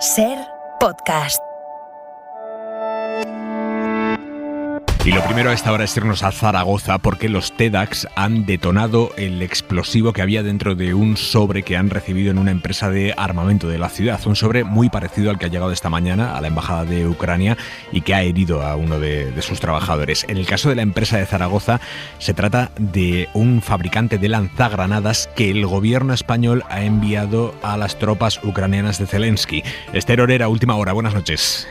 SER Podcast. Y lo primero a esta hora es irnos a Zaragoza porque los TEDx han detonado el explosivo que había dentro de un sobre que han recibido en una empresa de armamento de la ciudad. Un sobre muy parecido al que ha llegado esta mañana a la embajada de Ucrania y que ha herido a uno de sus trabajadores. En el caso de la empresa de Zaragoza se trata de un fabricante de lanzagranadas que el gobierno español ha enviado a las tropas ucranianas de Zelensky. Esther Orera, última hora. Buenas noches.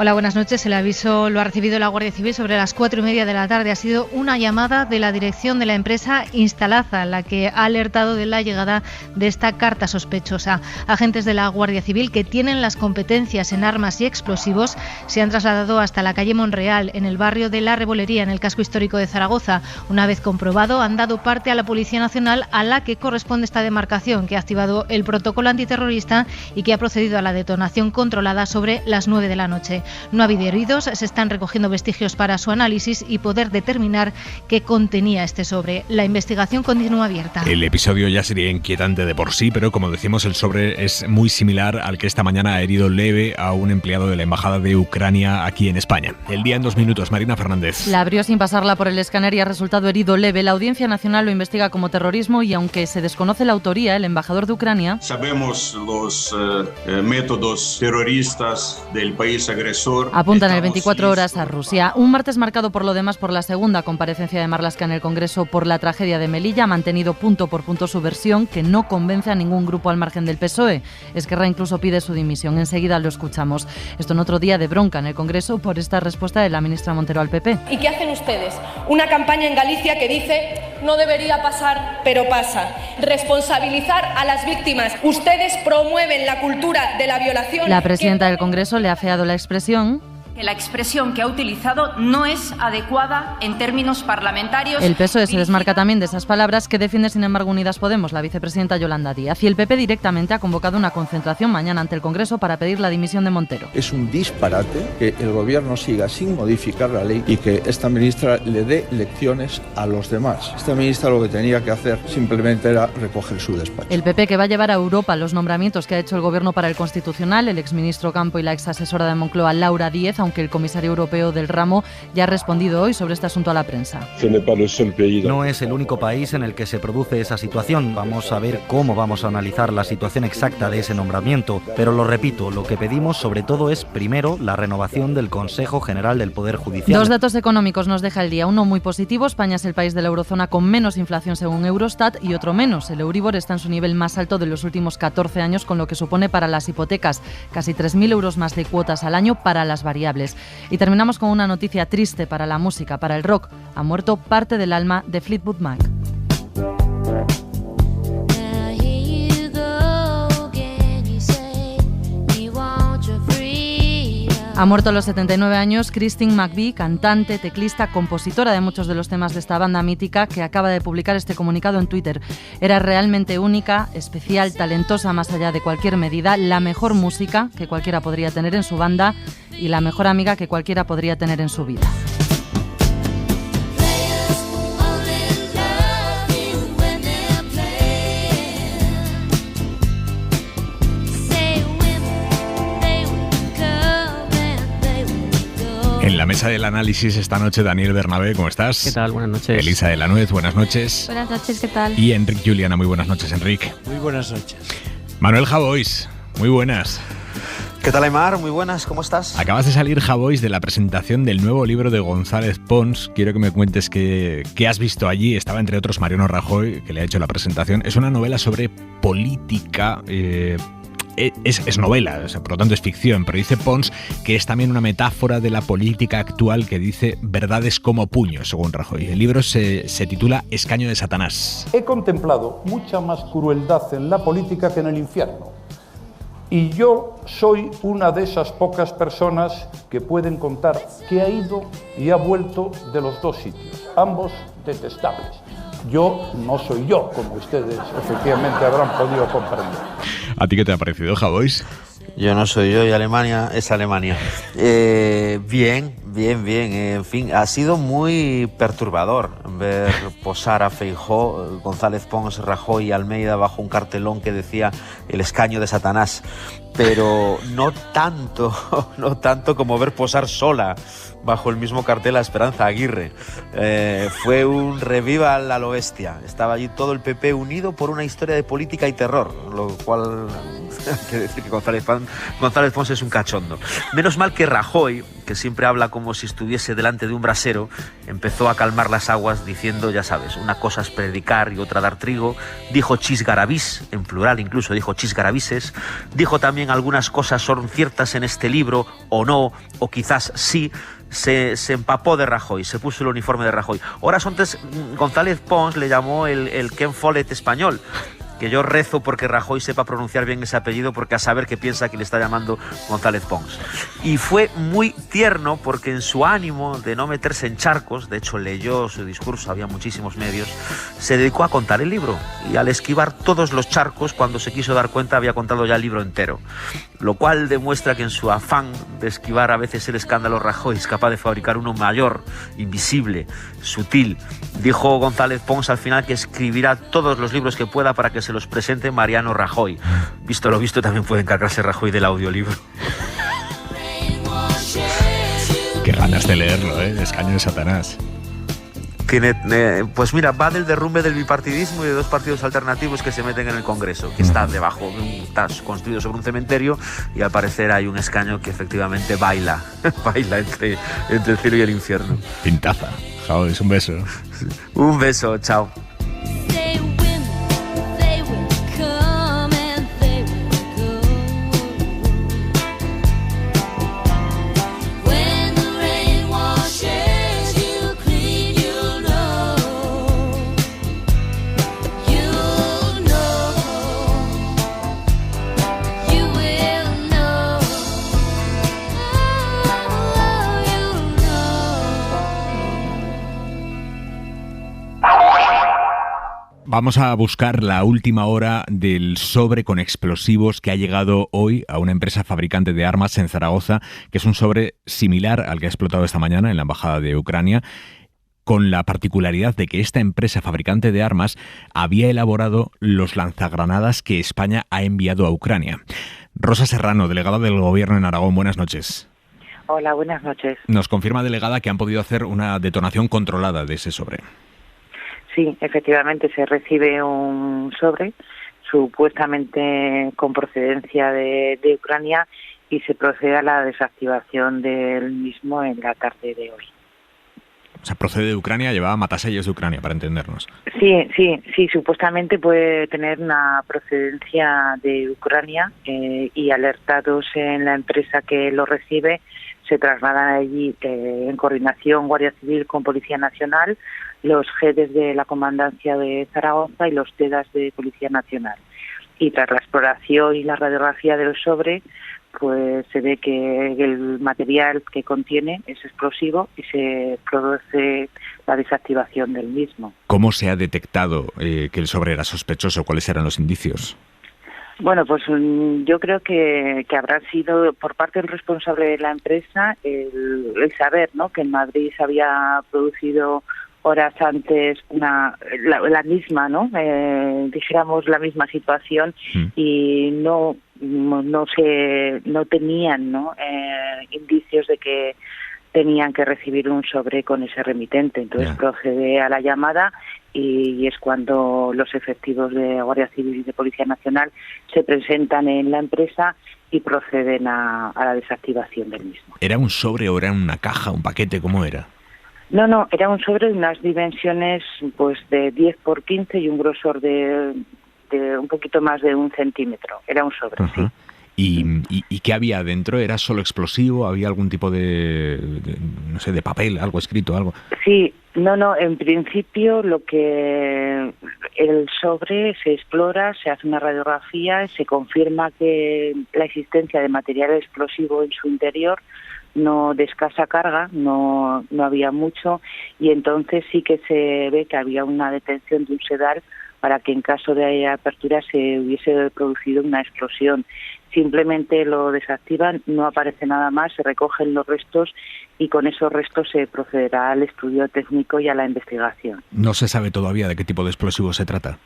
Hola, buenas noches. El aviso lo ha recibido la Guardia Civil sobre las 4:30 de la tarde. Ha sido una llamada de la dirección de la empresa Instalaza, la que ha alertado de la llegada de esta carta sospechosa. Agentes de la Guardia Civil que tienen las competencias en armas y explosivos se han trasladado hasta la calle Monreal, en el barrio de La Rebolería, en el casco histórico de Zaragoza. Una vez comprobado, han dado parte a la Policía Nacional, a la que corresponde esta demarcación, que ha activado el protocolo antiterrorista y que ha procedido a la detonación controlada sobre las 9 de la noche. No ha habido heridos, se están recogiendo vestigios para su análisis y poder determinar qué contenía este sobre. La investigación continúa abierta. El episodio ya sería inquietante de por sí, pero como decimos, el sobre es muy similar al que esta mañana ha herido leve a un empleado de la Embajada de Ucrania aquí en España. El día en 2 minutos, Marina Fernández. La abrió sin pasarla por el escáner y ha resultado herido leve. La Audiencia Nacional lo investiga como terrorismo y aunque se desconoce la autoría, el embajador de Ucrania... Sabemos los métodos terroristas del país agresor. Apuntan el 24 horas a Rusia. Un martes marcado por lo demás por la segunda comparecencia de Marlaska en el Congreso por la tragedia de Melilla. Ha mantenido punto por punto su versión, que no convence a ningún grupo al margen del PSOE. Esquerra incluso pide su dimisión. Enseguida lo escuchamos. Esto en otro día de bronca en el Congreso por esta respuesta de la ministra Montero al PP. ¿Y qué hacen ustedes? Una campaña en Galicia que dice no debería pasar, pero pasa. Responsabilizar a las víctimas. Ustedes promueven la cultura de la violación. La presidenta del Congreso le ha afeado la expresión. Que la expresión que ha utilizado no es adecuada en términos parlamentarios. El PSOE se desmarca también de esas palabras que defiende, sin embargo, Unidas Podemos, la vicepresidenta Yolanda Díaz. Y el PP directamente ha convocado una concentración mañana ante el Congreso para pedir la dimisión de Montero. Es un disparate que el Gobierno siga sin modificar la ley y que esta ministra le dé lecciones a los demás. Esta ministra lo que tenía que hacer simplemente era recoger su despacho. El PP que va a llevar a Europa los nombramientos que ha hecho el Gobierno para el Constitucional, el exministro Campo y la exasesora de Moncloa, Laura Díez, aunque el comisario europeo del ramo ya ha respondido hoy sobre este asunto a la prensa. No es el único país en el que se produce esa situación. Vamos a ver cómo vamos a analizar la situación exacta de ese nombramiento. Pero lo repito, lo que pedimos sobre todo es, primero, la renovación del Consejo General del Poder Judicial. 2 datos económicos nos deja el día. Uno muy positivo. España es el país de la eurozona con menos inflación según Eurostat, y otro menos. El Euribor está en su nivel más alto de los últimos 14 años, con lo que supone para las hipotecas casi 3.000 euros más de cuotas al año para las variables. Y terminamos con una noticia triste para la música, para el rock. Ha muerto parte del alma de Fleetwood Mac. Ha muerto a los 79 años Christine McVie, cantante, teclista, compositora de muchos de los temas de esta banda mítica, que acaba de publicar este comunicado en Twitter. Era realmente única, especial, talentosa más allá de cualquier medida, la mejor música que cualquiera podría tener en su banda y la mejor amiga que cualquiera podría tener en su vida. En la mesa del análisis esta noche, Daniel Bernabé, ¿cómo estás? ¿Qué tal? Buenas noches. Elisa de la Nuez, buenas noches. Buenas noches, ¿qué tal? Y Enric Juliana, muy buenas noches, Enric. Muy buenas noches. Manuel Javois, muy buenas. ¿Qué tal, Aymar? Muy buenas, ¿cómo estás? Acabas de salir, Javois, de la presentación del nuevo libro de González Pons. Quiero que me cuentes qué has visto allí. Estaba, entre otros, Mariano Rajoy, que le ha hecho la presentación. Es una novela sobre política. Es novela, o sea, por lo tanto es ficción, pero dice Pons que es también una metáfora de la política actual que dice verdades como puños, según Rajoy. El libro se titula Escaño de Satanás. He contemplado mucha más crueldad en la política que en el infierno. Y yo soy una de esas pocas personas que pueden contar que ha ido y ha vuelto de los dos sitios, ambos detestables. Yo no soy yo, como ustedes efectivamente habrán podido comprender. ¿A ti qué te ha parecido, Javois? Yo no soy yo y Alemania es Alemania. Bien, Bien, bien. En fin, ha sido muy perturbador ver posar a Feijóo, González Pons, Rajoy y Almeida bajo un cartelón que decía el escaño de Satanás. Pero no tanto como ver posar sola bajo el mismo cartel a Esperanza Aguirre. Fue un revival a lo bestia. Estaba allí todo el PP unido por una historia de política y terror, lo cual hay que decir que González Pons es un cachondo. Menos mal que Rajoy, que siempre habla como si estuviese delante de un brasero, empezó a calmar las aguas diciendo, ya sabes, una cosa es predicar y otra dar trigo. Dijo chisgarabís, en plural incluso dijo chisgarabises. Dijo también algunas cosas son ciertas en este libro, o no, o quizás sí. Se empapó de Rajoy, se puso el uniforme de Rajoy. Horas antes, González Pons le llamó el Ken Follett español, que yo rezo porque Rajoy sepa pronunciar bien ese apellido, porque a saber qué piensa que le está llamando González Pons. Y fue muy tierno porque en su ánimo de no meterse en charcos, de hecho leyó su discurso, había muchísimos medios, se dedicó a contar el libro, y al esquivar todos los charcos, cuando se quiso dar cuenta había contado ya el libro entero, lo cual demuestra que en su afán de esquivar a veces el escándalo, Rajoy es capaz de fabricar uno mayor, invisible, sutil. Dijo González Pons al final que escribirá todos los libros que pueda para que se los presente Mariano Rajoy. Visto lo visto, también puede encargarse Rajoy del audiolibro. Qué ganas de leerlo, Escaño de Satanás. Tiene, pues mira, va del derrumbe del bipartidismo y de dos partidos alternativos que se meten en el Congreso, que está debajo, está construido sobre un cementerio, y al parecer hay un escaño que efectivamente baila entre el cielo y el infierno. Pintaza. Javi, un beso. Un beso, chao. Vamos a buscar la última hora del sobre con explosivos que ha llegado hoy a una empresa fabricante de armas en Zaragoza, que es un sobre similar al que ha explotado esta mañana en la embajada de Ucrania, con la particularidad de que esta empresa fabricante de armas había elaborado los lanzagranadas que España ha enviado a Ucrania. Rosa Serrano, delegada del Gobierno en Aragón, buenas noches. Hola, buenas noches. Nos confirma, delegada, que han podido hacer una detonación controlada de ese sobre. Sí, efectivamente se recibe un sobre supuestamente con procedencia de Ucrania y se procede a la desactivación del mismo en la tarde de hoy. O sea, procede de Ucrania, llevaba matasellos de Ucrania, para entendernos. Sí, supuestamente puede tener una procedencia de Ucrania y alertados en la empresa que lo recibe, se trasladan allí en coordinación Guardia Civil con Policía Nacional, los jefes de la Comandancia de Zaragoza y los TEDAS de Policía Nacional. Y tras la exploración y la radiografía del sobre, pues se ve que el material que contiene es explosivo y se produce la desactivación del mismo. ¿Cómo se ha detectado que el sobre era sospechoso? ¿Cuáles eran los indicios? Bueno, pues yo creo que habrá sido por parte del responsable de la empresa el saber, ¿no?, que en Madrid se había producido horas antes la misma, ¿no? Dijéramos la misma situación y no tenían, ¿no?, indicios de que tenían que recibir un sobre con ese remitente. Entonces procede a la llamada y es cuando los efectivos de Guardia Civil y de Policía Nacional se presentan en la empresa y proceden a la desactivación del mismo. ¿Era un sobre o era una caja, un paquete? ¿Cómo era? No, era un sobre de unas dimensiones pues de 10 por 15 y un grosor de un poquito más de 1 centímetro. Era un sobre, sí. ¿Y qué había dentro? ¿Era solo explosivo? ¿Había algún tipo de papel, algo escrito, algo? Sí, no, en principio el sobre se explora, se hace una radiografía, se confirma que la existencia de material explosivo en su interior, no de escasa carga, no había mucho, y entonces sí que se ve que había una detención de un sedal para que en caso de apertura se hubiese producido una explosión. simplemente lo desactivan, no aparece nada más, se recogen los restos y con esos restos se procederá al estudio técnico y a la investigación. ¿No se sabe todavía de qué tipo de explosivo se trata?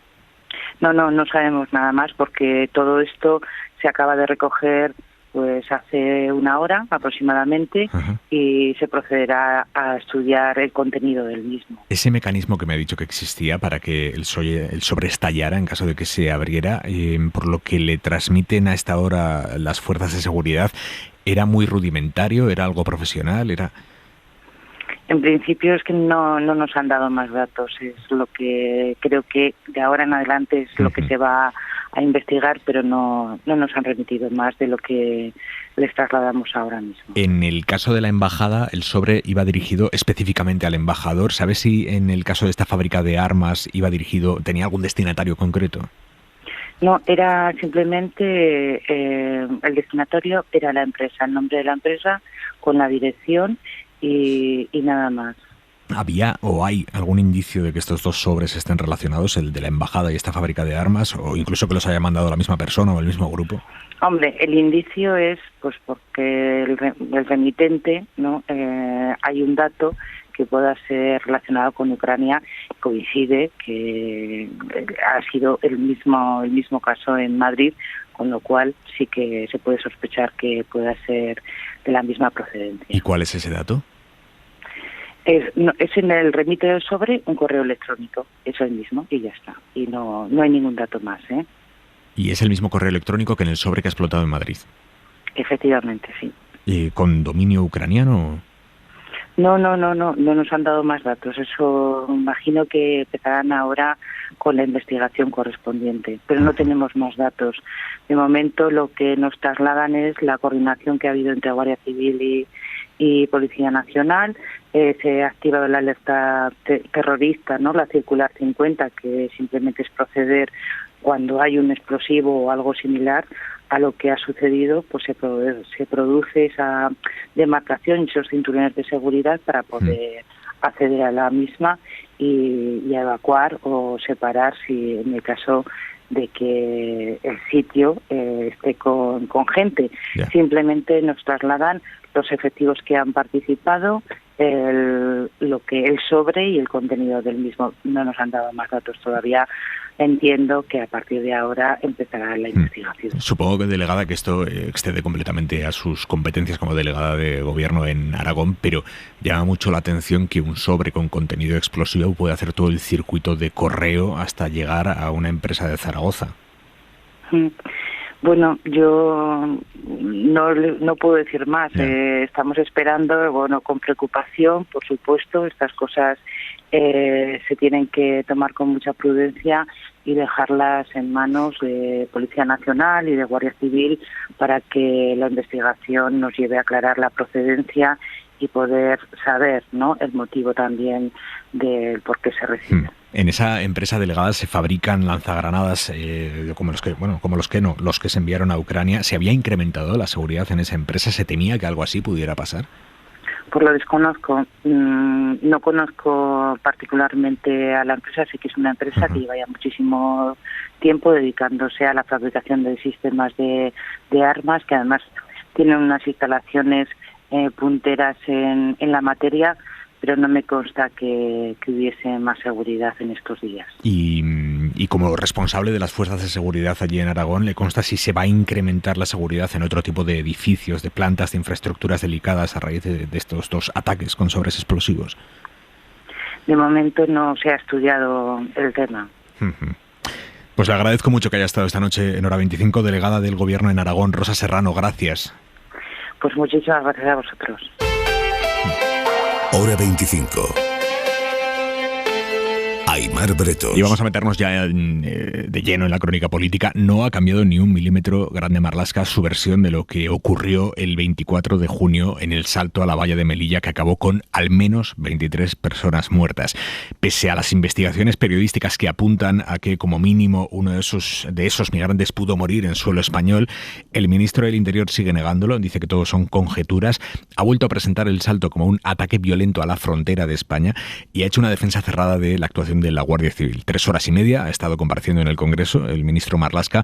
No sabemos nada más porque todo esto se acaba de recoger pues hace una hora aproximadamente. Ajá. Y se procederá a estudiar el contenido del mismo. Ese mecanismo que me ha dicho que existía para que el sobre estallara en caso de que se abriera, por lo que le transmiten a esta hora las fuerzas de seguridad, ¿era muy rudimentario? ¿Era algo profesional? En principio es que no nos han dado más datos, es lo que creo que de ahora en adelante es lo que se va a investigar, pero no nos han remitido más de lo que les trasladamos ahora mismo. En el caso de la embajada, el sobre iba dirigido específicamente al embajador. ¿Sabes si en el caso de esta fábrica de armas iba dirigido, tenía algún destinatario concreto? No, era simplemente el destinatario era la empresa, el nombre de la empresa con la dirección y nada más. ¿Había o hay algún indicio de que estos dos sobres estén relacionados, el de la embajada y esta fábrica de armas, o incluso que los haya mandado la misma persona o el mismo grupo? Hombre, el indicio es pues porque el remitente, ¿no? Hay un dato que pueda ser relacionado con Ucrania, coincide que ha sido el mismo caso en Madrid, con lo cual sí que se puede sospechar que pueda ser de la misma procedencia. ¿Y cuál es ese dato? Es en el remite del sobre un correo electrónico, eso es el mismo y ya está. Y no hay ningún dato más, ¿eh? ¿Y es el mismo correo electrónico que en el sobre que ha explotado en Madrid? Efectivamente, sí. ¿Y con dominio ucraniano? No nos han dado más datos. Eso imagino que empezarán ahora con la investigación correspondiente, pero no tenemos más datos. De momento lo que nos trasladan es la coordinación que ha habido entre Guardia Civil y Policía Nacional. Se ha activado la alerta terrorista, ¿no? La circular 50, que simplemente es proceder cuando hay un explosivo o algo similar a lo que ha sucedido, pues se produce esa demarcación y esos cinturones de seguridad para poder acceder a la misma y evacuar o separar si en el caso de que el sitio esté con gente. Yeah. Simplemente nos trasladan los efectivos que han participado, el sobre y el contenido del mismo. No nos han dado más datos todavía. Entiendo que a partir de ahora empezará la investigación. Supongo que, delegada, que esto excede completamente a sus competencias como delegada de gobierno en Aragón, pero llama mucho la atención que un sobre con contenido explosivo puede hacer todo el circuito de correo hasta llegar a una empresa de Zaragoza. Bueno, yo no puedo decir más. Estamos esperando, con preocupación, por supuesto. Estas cosas se tienen que tomar con mucha prudencia y dejarlas en manos de Policía Nacional y de Guardia Civil para que la investigación nos lleve a aclarar la procedencia y poder saber, ¿no?, el motivo también del por qué se recibe. En esa empresa, delegada, se fabrican lanzagranadas como los que se enviaron a Ucrania. ¿Se había incrementado la seguridad en esa empresa? ¿Se temía que algo así pudiera pasar? Pues lo desconozco. No conozco particularmente a la empresa. Sé que es una empresa que lleva ya muchísimo tiempo dedicándose a la fabricación de sistemas de armas, que además tienen unas instalaciones punteras en la materia, pero no me consta que hubiese más seguridad en estos días. Y como responsable de las fuerzas de seguridad allí en Aragón, ¿le consta si se va a incrementar la seguridad en otro tipo de edificios, de plantas, de infraestructuras delicadas a raíz de estos dos ataques con sobres explosivos? De momento no se ha estudiado el tema. Pues le agradezco mucho que haya estado esta noche en Hora 25, delegada del Gobierno en Aragón. Rosa Serrano, gracias. Pues muchísimas gracias a vosotros. Hora 25. Aimar Bretos. Y vamos a meternos ya de lleno en la crónica política. No ha cambiado ni un milímetro Grande Marlaska su versión de lo que ocurrió el 24 de junio en el salto a la valla de Melilla, que acabó con al menos 23 personas muertas. Pese a las investigaciones periodísticas que apuntan a que como mínimo uno de esos migrantes pudo morir en suelo español, el ministro del Interior sigue negándolo, dice que todo son conjeturas. Ha vuelto a presentar el salto como un ataque violento a la frontera de España y ha hecho una defensa cerrada de la actuación de la Guardia Civil. 3 horas y media ha estado compareciendo en el Congreso el ministro Marlaska.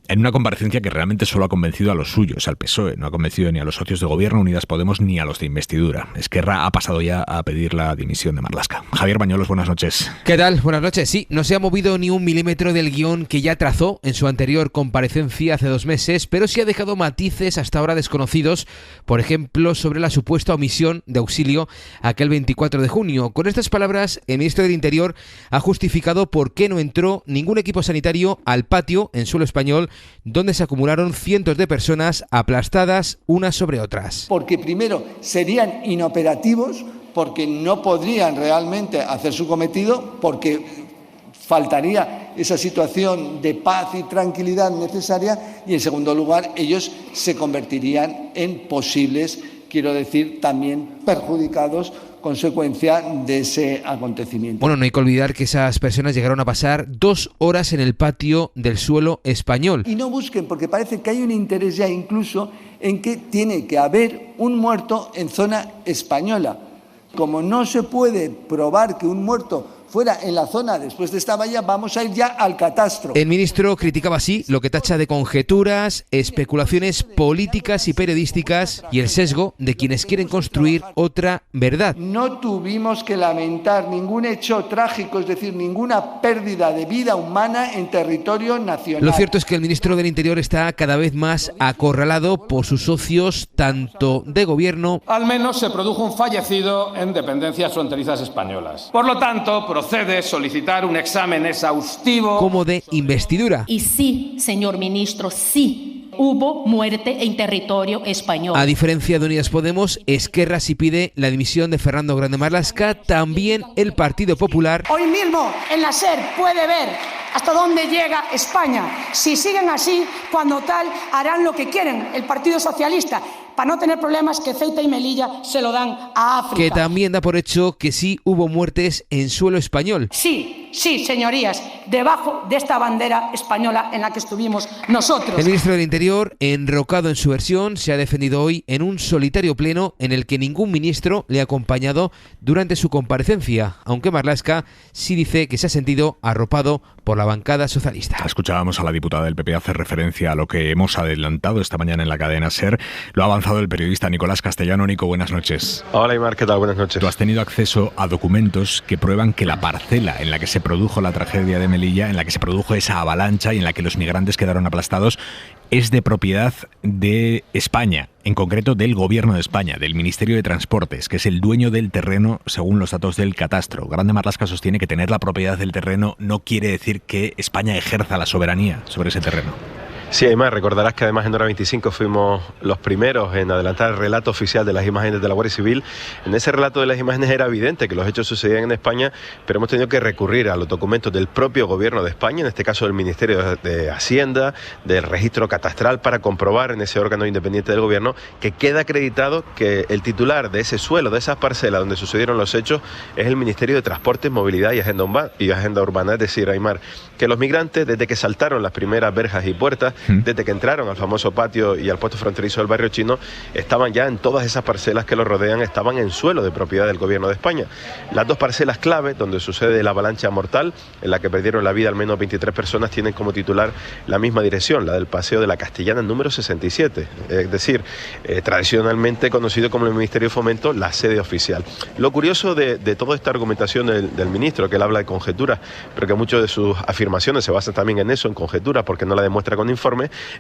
en una comparecencia que realmente solo ha convencido a los suyos, al PSOE. No ha convencido ni a los socios de gobierno, Unidas Podemos, ni a los de investidura. Esquerra ha pasado ya a pedir la dimisión de Marlaska. Javier Bañolos, buenas noches. ¿Qué tal? Buenas noches. Sí, no se ha movido ni un milímetro del guión que ya trazó en su anterior comparecencia hace 2 meses, pero sí ha dejado matices hasta ahora desconocidos, por ejemplo, sobre la supuesta omisión de auxilio aquel 24 de junio. Con estas palabras, el ministro del Interior ha justificado por qué no entró ningún equipo sanitario al patio en suelo español, donde se acumularon cientos de personas aplastadas unas sobre otras. Porque primero serían inoperativos, porque no podrían realmente hacer su cometido, porque faltaría esa situación de paz y tranquilidad necesaria, y en segundo lugar ellos se convertirían en posibles, quiero decir, también perjudicados consecuencia de ese acontecimiento. Bueno, no hay que olvidar que esas personas llegaron a pasar 2 horas en el patio del suelo español. Y no busquen, porque parece que hay un interés ya incluso en que tiene que haber un muerto en zona española. Como no se puede probar que un muerto fuera en la zona después de esta valla, vamos a ir ya al catastro. El ministro criticaba así lo que tacha de conjeturas, especulaciones políticas y periodísticas y el sesgo de quienes quieren construir otra verdad. No tuvimos que lamentar ningún hecho trágico, es decir, ninguna pérdida de vida humana en territorio nacional. Lo cierto es que el ministro del Interior está cada vez más acorralado por sus socios, tanto de gobierno. Al menos se produjo un fallecido en dependencias fronterizas españolas. Por lo tanto, procede solicitar un examen exhaustivo como de investidura. Y sí, señor ministro, sí, hubo muerte en territorio español. A diferencia de Unidas Podemos, Esquerra sí pide la dimisión de Fernando Grande Marlaska, también el Partido Popular. Hoy mismo en la SER puede ver hasta dónde llega España. Si siguen así, cuando tal, harán lo que quieren el Partido Socialista. Para no tener problemas, que Ceuta y Melilla se lo dan a África. Que también da por hecho que sí hubo muertes en suelo español. Sí, señorías, debajo de esta bandera española en la que estuvimos nosotros. El ministro del Interior, enrocado en su versión, se ha defendido hoy en un solitario pleno en el que ningún ministro le ha acompañado durante su comparecencia, aunque Marlaska sí dice que se ha sentido arropado por la bancada socialista. Escuchábamos a la diputada del PP hacer referencia a lo que hemos adelantado esta mañana en la cadena SER. Lo ha avanzado el periodista Nicolás Castellano. Nico, buenas noches. Hola, Aymar, ¿qué tal? Buenas noches. Tú has tenido acceso a documentos que prueban que la parcela en la que se produjo la tragedia de Melilla, en la que se produjo esa avalancha y en la que los migrantes quedaron aplastados, es de propiedad de España, en concreto del Gobierno de España, del Ministerio de Transportes, que es el dueño del terreno según los datos del catastro. Grande Marlaska sostiene que tener la propiedad del terreno no quiere decir que España ejerza la soberanía sobre ese terreno. Sí, además recordarás que además en Hora 25 fuimos los primeros en adelantar el relato oficial de las imágenes de la Guardia Civil. En ese relato de las imágenes era evidente que los hechos sucedían en España, pero hemos tenido que recurrir a los documentos del propio Gobierno de España, en este caso del Ministerio de Hacienda, del registro catastral, para comprobar en ese órgano independiente del Gobierno que queda acreditado que el titular de ese suelo, de esas parcelas donde sucedieron los hechos, es el Ministerio de Transportes, Movilidad y Agenda Urbana. Es decir, Aymar, que los migrantes, desde que saltaron las primeras verjas y puertas, desde que entraron al famoso patio y al puesto fronterizo del barrio chino, estaban ya en todas esas parcelas que los rodean, estaban en suelo de propiedad del Gobierno de España. Las 2 parcelas clave donde sucede la avalancha mortal, en la que perdieron la vida al menos 23 personas, tienen como titular la misma dirección, la del Paseo de la Castellana número 67, es decir, tradicionalmente conocido como el Ministerio de Fomento, la sede oficial. Lo curioso de toda esta argumentación del ministro, que él habla de conjeturas, pero que muchas de sus afirmaciones se basan también en eso, en conjeturas, porque no la demuestra con informe,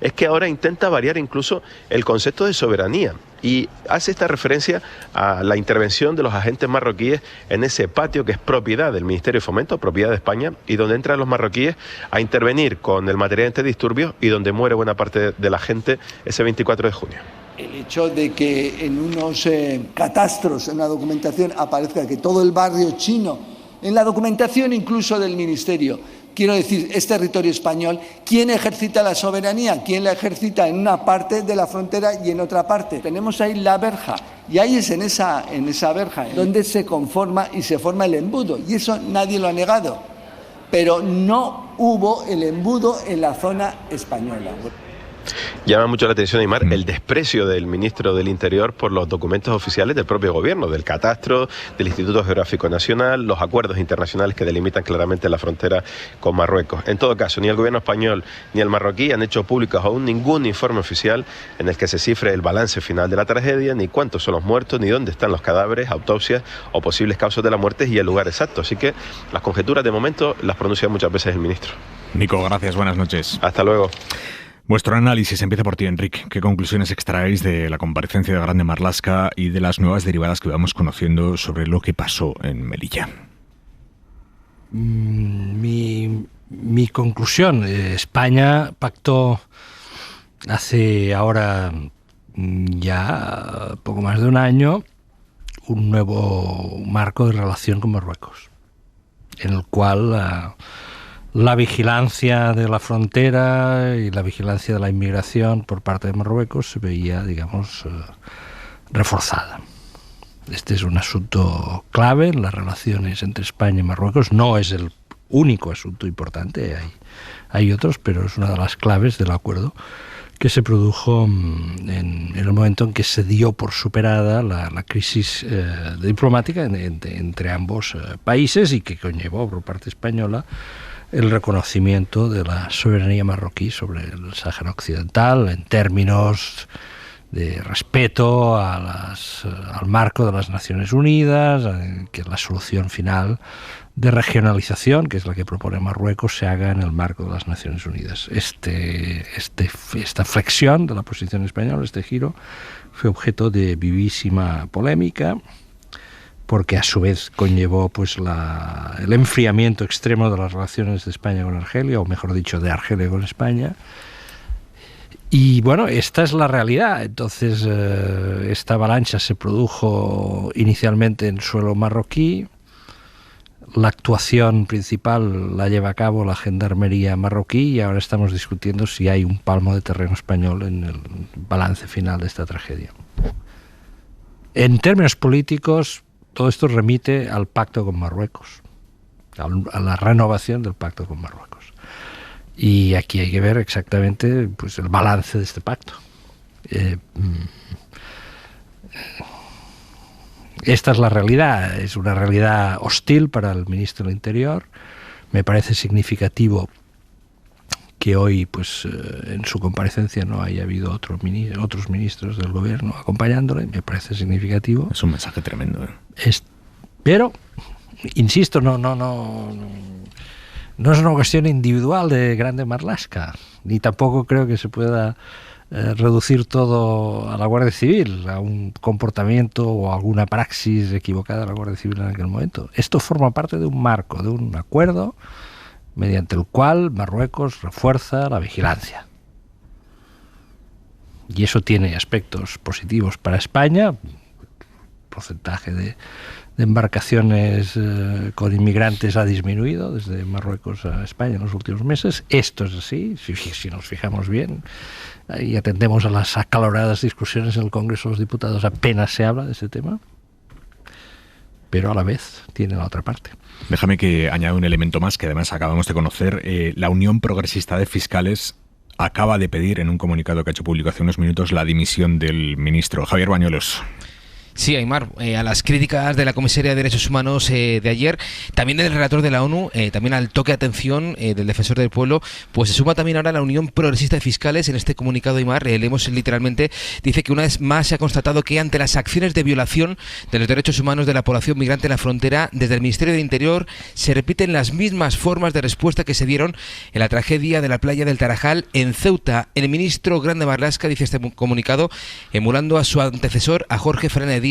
es que ahora intenta variar incluso el concepto de soberanía y hace esta referencia a la intervención de los agentes marroquíes en ese patio que es propiedad del Ministerio de Fomento, propiedad de España, y donde entran los marroquíes a intervenir con el material antidisturbios y donde muere buena parte de la gente ese 24 de junio. El hecho de que en unos catastros, en una documentación, aparezca que todo el barrio chino, en la documentación incluso del Ministerio, quiero decir, es territorio español. ¿Quién ejercita la soberanía? ¿Quién la ejercita en una parte de la frontera y en otra parte? Tenemos ahí la verja, y ahí es en esa verja donde se conforma y se forma el embudo, y eso nadie lo ha negado. Pero no hubo el embudo en la zona española. Llama mucho la atención, Aymar, el desprecio del ministro del Interior por los documentos oficiales del propio gobierno, del catastro, del Instituto Geográfico Nacional, los acuerdos internacionales que delimitan claramente la frontera con Marruecos. En todo caso, ni el gobierno español ni el marroquí han hecho públicos aún ningún informe oficial en el que se cifre el balance final de la tragedia, ni cuántos son los muertos, ni dónde están los cadáveres, autopsias o posibles causas de la muerte y el lugar exacto. Así que las conjeturas de momento las pronuncia muchas veces el ministro. Nico, gracias, buenas noches. Hasta luego. Vuestro análisis empieza por ti, Enrique. ¿Qué conclusiones extraéis de la comparecencia de Grande Marlaska y de las nuevas derivadas que vamos conociendo sobre lo que pasó en Melilla? Mi conclusión, España pactó hace ahora ya poco más de un año un nuevo marco de relación con Marruecos, en el cual la vigilancia de la frontera y la vigilancia de la inmigración por parte de Marruecos se veía, digamos, reforzada. Este es un asunto clave en las relaciones entre España y Marruecos. No es el único asunto importante, hay otros, pero es una de las claves del acuerdo que se produjo en el momento en que se dio por superada la crisis diplomática entre ambos países y que conllevó por parte española el reconocimiento de la soberanía marroquí sobre el Sáhara Occidental en términos de respeto al marco de las Naciones Unidas, que la solución final de regionalización, que es la que propone Marruecos, se haga en el marco de las Naciones Unidas. Esta flexión de la posición española, este giro, fue objeto de vivísima polémica, porque a su vez conllevó pues el enfriamiento extremo de las relaciones de España con Argelia, o mejor dicho, de Argelia con España. Y bueno, esta es la realidad. Entonces, esta avalancha se produjo inicialmente en suelo marroquí. La actuación principal la lleva a cabo la gendarmería marroquí y ahora estamos discutiendo si hay un palmo de terreno español en el balance final de esta tragedia. En términos políticos, todo esto remite al pacto con Marruecos, a la renovación del pacto con Marruecos. Y aquí hay que ver exactamente pues, el balance de este pacto. Esta es la realidad, es una realidad hostil para el ministro del Interior. Me parece significativo que hoy, pues, en su comparecencia no haya habido otros ministros del gobierno acompañándole. Me parece significativo. Es un mensaje tremendo. Pero, insisto, no es una cuestión individual de Grande Marlaska, ni tampoco creo que se pueda reducir todo a la Guardia Civil, a un comportamiento o alguna praxis equivocada de la Guardia Civil en aquel momento. Esto forma parte de un marco, de un acuerdo mediante el cual Marruecos refuerza la vigilancia. Y eso tiene aspectos positivos para España. El porcentaje de embarcaciones con inmigrantes ha disminuido desde Marruecos a España en los últimos meses. Esto es así, si nos fijamos bien y atendemos a las acaloradas discusiones en el Congreso de los Diputados, apenas se habla de ese tema, pero a la vez tiene la otra parte. Déjame que añada un elemento más que además acabamos de conocer. La Unión Progresista de Fiscales acaba de pedir en un comunicado que ha hecho público hace unos minutos la dimisión del ministro. Javier Bañuelos. Sí, Aymar, a las críticas de la comisaria de Derechos Humanos de ayer, también del relator de la ONU, también al toque de atención del defensor del pueblo, pues se suma también ahora la Unión Progresista de Fiscales. En este comunicado, Aymar, leemos literalmente, dice que una vez más se ha constatado que ante las acciones de violación de los derechos humanos de la población migrante en la frontera, desde el Ministerio del Interior se repiten las mismas formas de respuesta que se dieron en la tragedia de la playa del Tarajal en Ceuta. El ministro Grande Marlaska, dice este comunicado, emulando a su antecesor, a Jorge Fernández Díaz,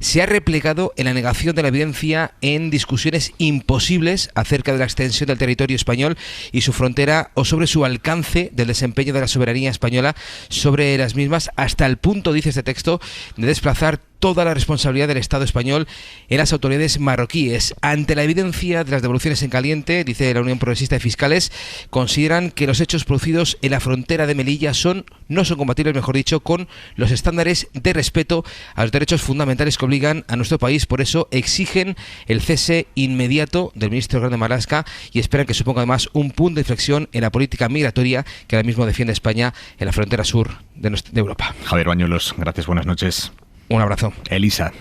se ha replegado en la negación de la evidencia en discusiones imposibles acerca de la extensión del territorio español y su frontera o sobre su alcance del desempeño de la soberanía española sobre las mismas, hasta el punto, dice este texto, de desplazar toda la responsabilidad del Estado español en las autoridades marroquíes. Ante la evidencia de las devoluciones en caliente, dice la Unión Progresista de Fiscales, consideran que los hechos producidos en la frontera de Melilla no son compatibles, mejor dicho, con los estándares de respeto a los derechos fundamentales que obligan a nuestro país. Por eso exigen el cese inmediato del ministro Grande Marlaska y esperan que suponga además un punto de inflexión en la política migratoria que ahora mismo defiende España en la frontera sur de Europa. Javier Bañuelos, gracias, buenas noches. Un abrazo. Elisa.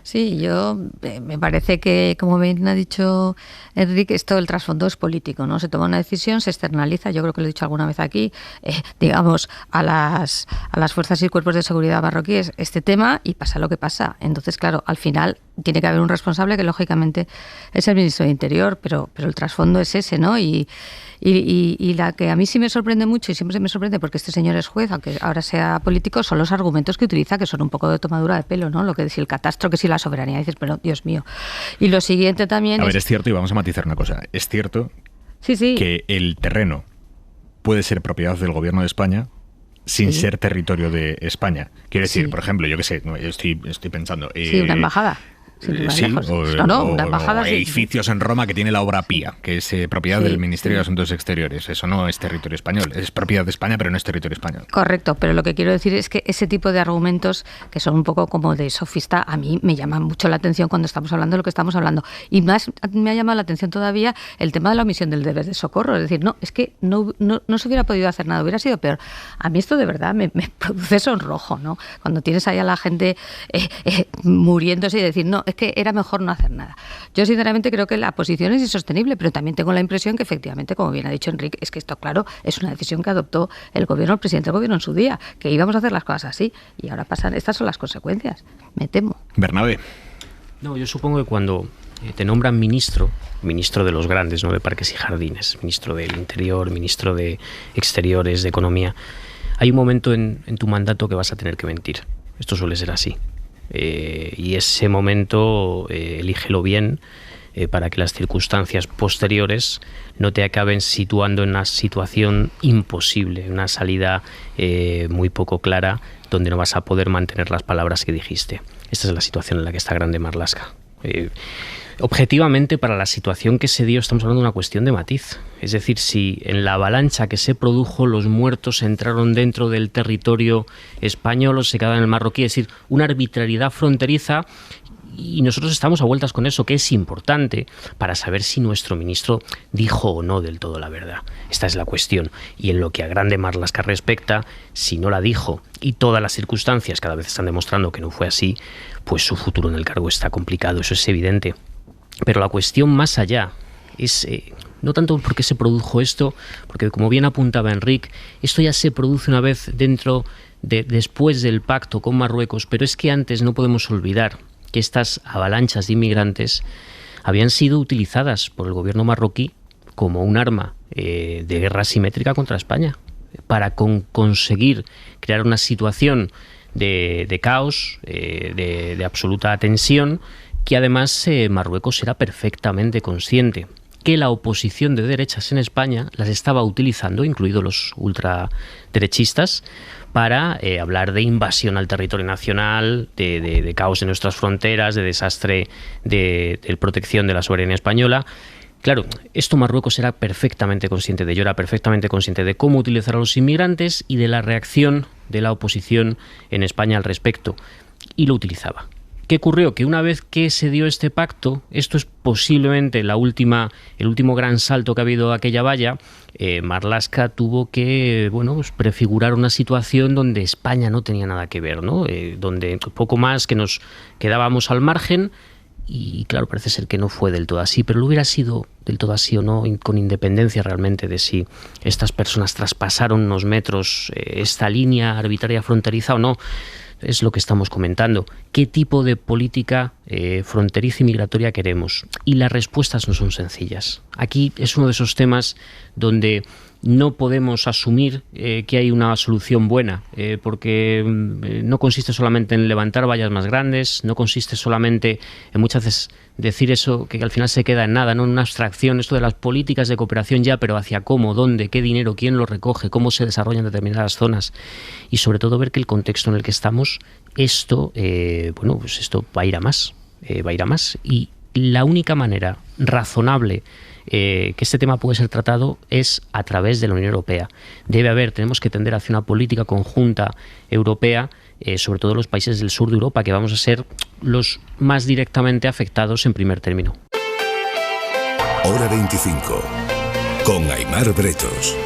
Sí, yo me parece que, como bien ha dicho Enrique, esto el trasfondo es político, ¿no? Se toma una decisión, se externaliza, yo creo que lo he dicho alguna vez aquí, digamos, a las fuerzas y cuerpos de seguridad marroquíes este tema y pasa lo que pasa. Entonces, claro, al final tiene que haber un responsable que lógicamente es el ministro de Interior, pero el trasfondo es ese, ¿no? Y la que a mí sí me sorprende mucho, y siempre se me sorprende porque este señor es juez, aunque ahora sea político, son los argumentos que utiliza, que son un poco de tomadura de pelo, ¿no? Lo que si el catastro, que si la soberanía, dices, pero Dios mío. Y lo siguiente también es cierto, y vamos a matizar una cosa, es cierto que el terreno puede ser propiedad del gobierno de España sin ser territorio de España. Quiero decir, por ejemplo, yo qué sé, estoy pensando... una embajada. Una embajada, edificios en Roma que tiene la obra Pía, que es propiedad del Ministerio de Asuntos Exteriores. Eso no es territorio español, es propiedad de España, pero no es territorio español. Correcto, pero lo que quiero decir es que ese tipo de argumentos, que son un poco como de sofista, a mí me llaman mucho la atención cuando estamos hablando de lo que estamos hablando. Y más me ha llamado la atención todavía el tema de la omisión del deber de socorro. Es decir, es que no se hubiera podido hacer nada, hubiera sido peor. A mí esto de verdad me produce sonrojo, ¿no? Cuando tienes ahí a la gente muriéndose y decir, es que era mejor no hacer nada. Yo sinceramente creo que la posición es insostenible, pero también tengo la impresión que efectivamente, como bien ha dicho Enrique, es que esto, claro, es una decisión que adoptó el presidente del gobierno en su día, que íbamos a hacer las cosas así, y ahora estas son las consecuencias, me temo. Bernabé. No, yo supongo que cuando te nombran ministro de los grandes, ¿no? De Parques y Jardines, ministro del Interior, ministro de Exteriores, de Economía, hay un momento en tu mandato que vas a tener que mentir. Esto suele ser así. Y ese momento elígelo bien para que las circunstancias posteriores no te acaben situando en una situación imposible, una salida muy poco clara donde no vas a poder mantener las palabras que dijiste. Esta es la situación en la que está Grande Marlaska. Objetivamente, para la situación que se dio, estamos hablando de una cuestión de matiz. Es decir, si en la avalancha que se produjo los muertos entraron dentro del territorio español o se quedaban en el marroquí, es decir, una arbitrariedad fronteriza, y nosotros estamos a vueltas con eso, que es importante para saber si nuestro ministro dijo o no del todo la verdad. Esta es la cuestión. Y en lo que a Grande Marlaska respecta, si no la dijo y todas las circunstancias cada vez están demostrando que no fue así, pues su futuro en el cargo está complicado, eso es evidente. Pero la cuestión más allá es no tanto por qué se produjo esto, porque como bien apuntaba Enrique, esto ya se produce una vez después del pacto con Marruecos, pero es que antes no podemos olvidar que estas avalanchas de inmigrantes habían sido utilizadas por el gobierno marroquí como un arma de guerra asimétrica contra España, para conseguir crear una situación de caos, de absoluta tensión, que además Marruecos era perfectamente consciente que la oposición de derechas en España las estaba utilizando, incluidos los ultraderechistas, para hablar de invasión al territorio nacional, de caos en nuestras fronteras, de desastre, de protección de la soberanía española. Claro, esto Marruecos era perfectamente consciente de ello, era perfectamente consciente de cómo utilizar a los inmigrantes y de la reacción de la oposición en España al respecto, y lo utilizaba. ¿Qué ocurrió? Que una vez que se dio este pacto, esto es posiblemente el último gran salto que ha habido a aquella valla, Marlaska tuvo que prefigurar una situación donde España no tenía nada que ver, ¿no? Donde poco más que nos quedábamos al margen, y claro, parece ser que no fue del todo así, pero lo hubiera sido del todo así o no, con independencia realmente de si estas personas traspasaron unos metros esta línea arbitraria fronteriza o no. Es lo que estamos comentando. ¿Qué tipo de política fronteriza y migratoria queremos? Y las respuestas no son sencillas. Aquí es uno de esos temas donde no podemos asumir que hay una solución buena, porque no consiste solamente en levantar vallas más grandes, no consiste solamente en muchas veces decir eso que al final se queda en nada, ¿no? En una abstracción, esto de las políticas de cooperación ya, pero hacia cómo, dónde, qué dinero, quién lo recoge, cómo se desarrollan determinadas zonas, y sobre todo ver que el contexto en el que estamos, esto va a ir a más, y la única manera razonable que este tema puede ser tratado es a través de la Unión Europea. Tenemos que tender hacia una política conjunta europea, sobre todo los países del sur de Europa, que vamos a ser los más directamente afectados en primer término. Hora 25, con Aimar Bretos.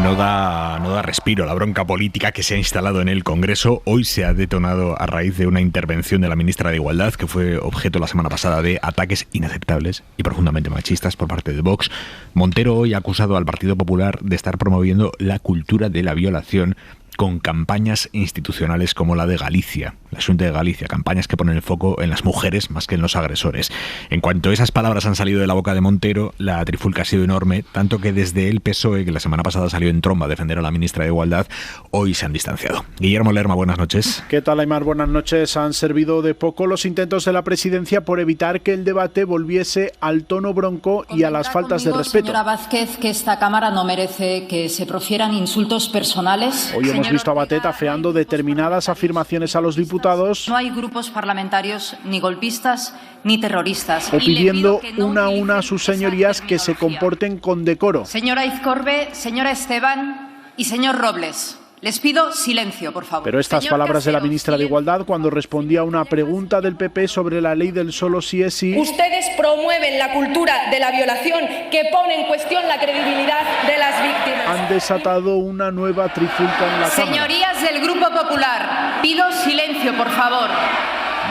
No da respiro la bronca política que se ha instalado en el Congreso. Hoy se ha detonado a raíz de una intervención de la ministra de Igualdad, que fue objeto la semana pasada de ataques inaceptables y profundamente machistas por parte de Vox. Montero hoy ha acusado al Partido Popular de estar promoviendo la cultura de la violación con campañas institucionales como la de Galicia, la Xunta de Galicia, campañas que ponen el foco en las mujeres más que en los agresores. En cuanto esas palabras han salido de la boca de Montero, la trifulca ha sido enorme, tanto que desde el PSOE, que la semana pasada salió en tromba a defender a la ministra de Igualdad, hoy se han distanciado. Guillermo Lerma, buenas noches. ¿Qué tal, Aimar? Buenas noches. Han servido de poco los intentos de la presidencia por evitar que el debate volviese al tono bronco y a las faltas de respeto. Señora Vázquez, que esta Cámara no merece que se profieran insultos personales. Hoy hemos visto a Batet afeando determinadas afirmaciones a los diputados. No hay grupos parlamentarios ni golpistas ni terroristas. O pidiendo una a una a sus señorías que se comporten con decoro. Señora Izcorbe, señora Esteban y señor Robles, les pido silencio, por favor. Pero estas palabras de la ministra de Igualdad, cuando respondía a una pregunta del PP sobre la ley del solo sí es sí. Ustedes promueven la cultura de la violación que pone en cuestión la credibilidad de las víctimas. Han desatado una nueva trifulca en la Cámara. Señorías del Grupo Popular, pido silencio, por favor.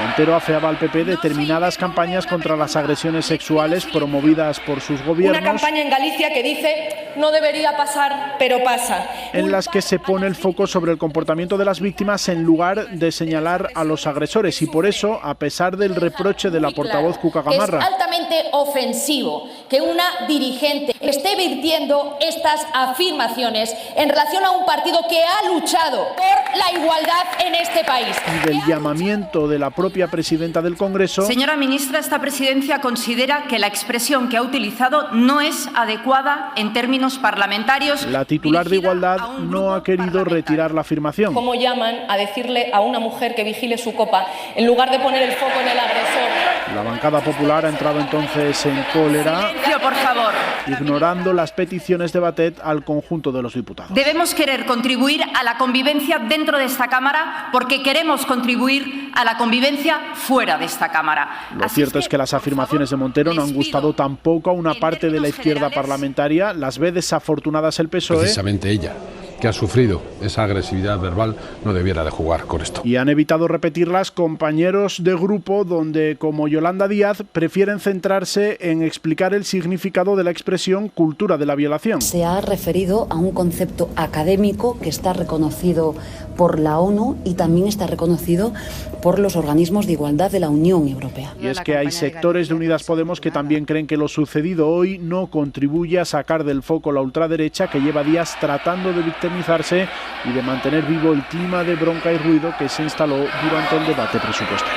Montero afeaba al PP determinadas campañas contra las agresiones sexuales promovidas por sus gobiernos. Una campaña en Galicia que dice no debería pasar, pero pasa. En las que se pone el foco sobre el comportamiento de las víctimas en lugar de señalar a los agresores. Y por eso, a pesar del reproche de la portavoz Cuca Gamarra, es altamente ofensivo que una dirigente esté virtiendo estas afirmaciones en relación a un partido que ha luchado por la igualdad en este país. Y del llamamiento de la propia presidenta del Congreso. Señora ministra, esta presidencia considera que la expresión que ha utilizado no es adecuada en términos parlamentarios. La titular de Igualdad no ha querido retirar la afirmación. ¿Cómo llaman a decirle a una mujer que vigile su copa en lugar de poner el foco en el agresor? La bancada popular ha entrado entonces en cólera, silencio, por favor, ignorando las peticiones de Batet al conjunto de los diputados. Debemos querer contribuir a la convivencia dentro de esta Cámara porque queremos contribuir a la convivencia fuera de esta Cámara. Lo cierto es que las afirmaciones de Montero no han gustado tampoco a una parte de la izquierda parlamentaria. Las ve desafortunadas el PSOE. Precisamente ella, que ha sufrido esa agresividad verbal, no debiera de jugar con esto. Y han evitado repetirlas compañeros de grupo donde, como Yolanda Díaz, prefieren centrarse en explicar el significado de la expresión cultura de la violación. Se ha referido a un concepto académico que está reconocido por la ONU y también está reconocido por los organismos de igualdad de la Unión Europea. Y es que hay sectores de Unidas Podemos que también creen que lo sucedido hoy no contribuye a sacar del foco la ultraderecha, que lleva días tratando de victimizarse y de mantener vivo el clima de bronca y ruido que se instaló durante el debate presupuestario.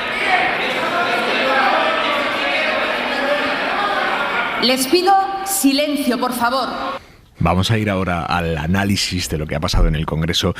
Les pido silencio, por favor. Vamos a ir ahora al análisis de lo que ha pasado en el Congreso.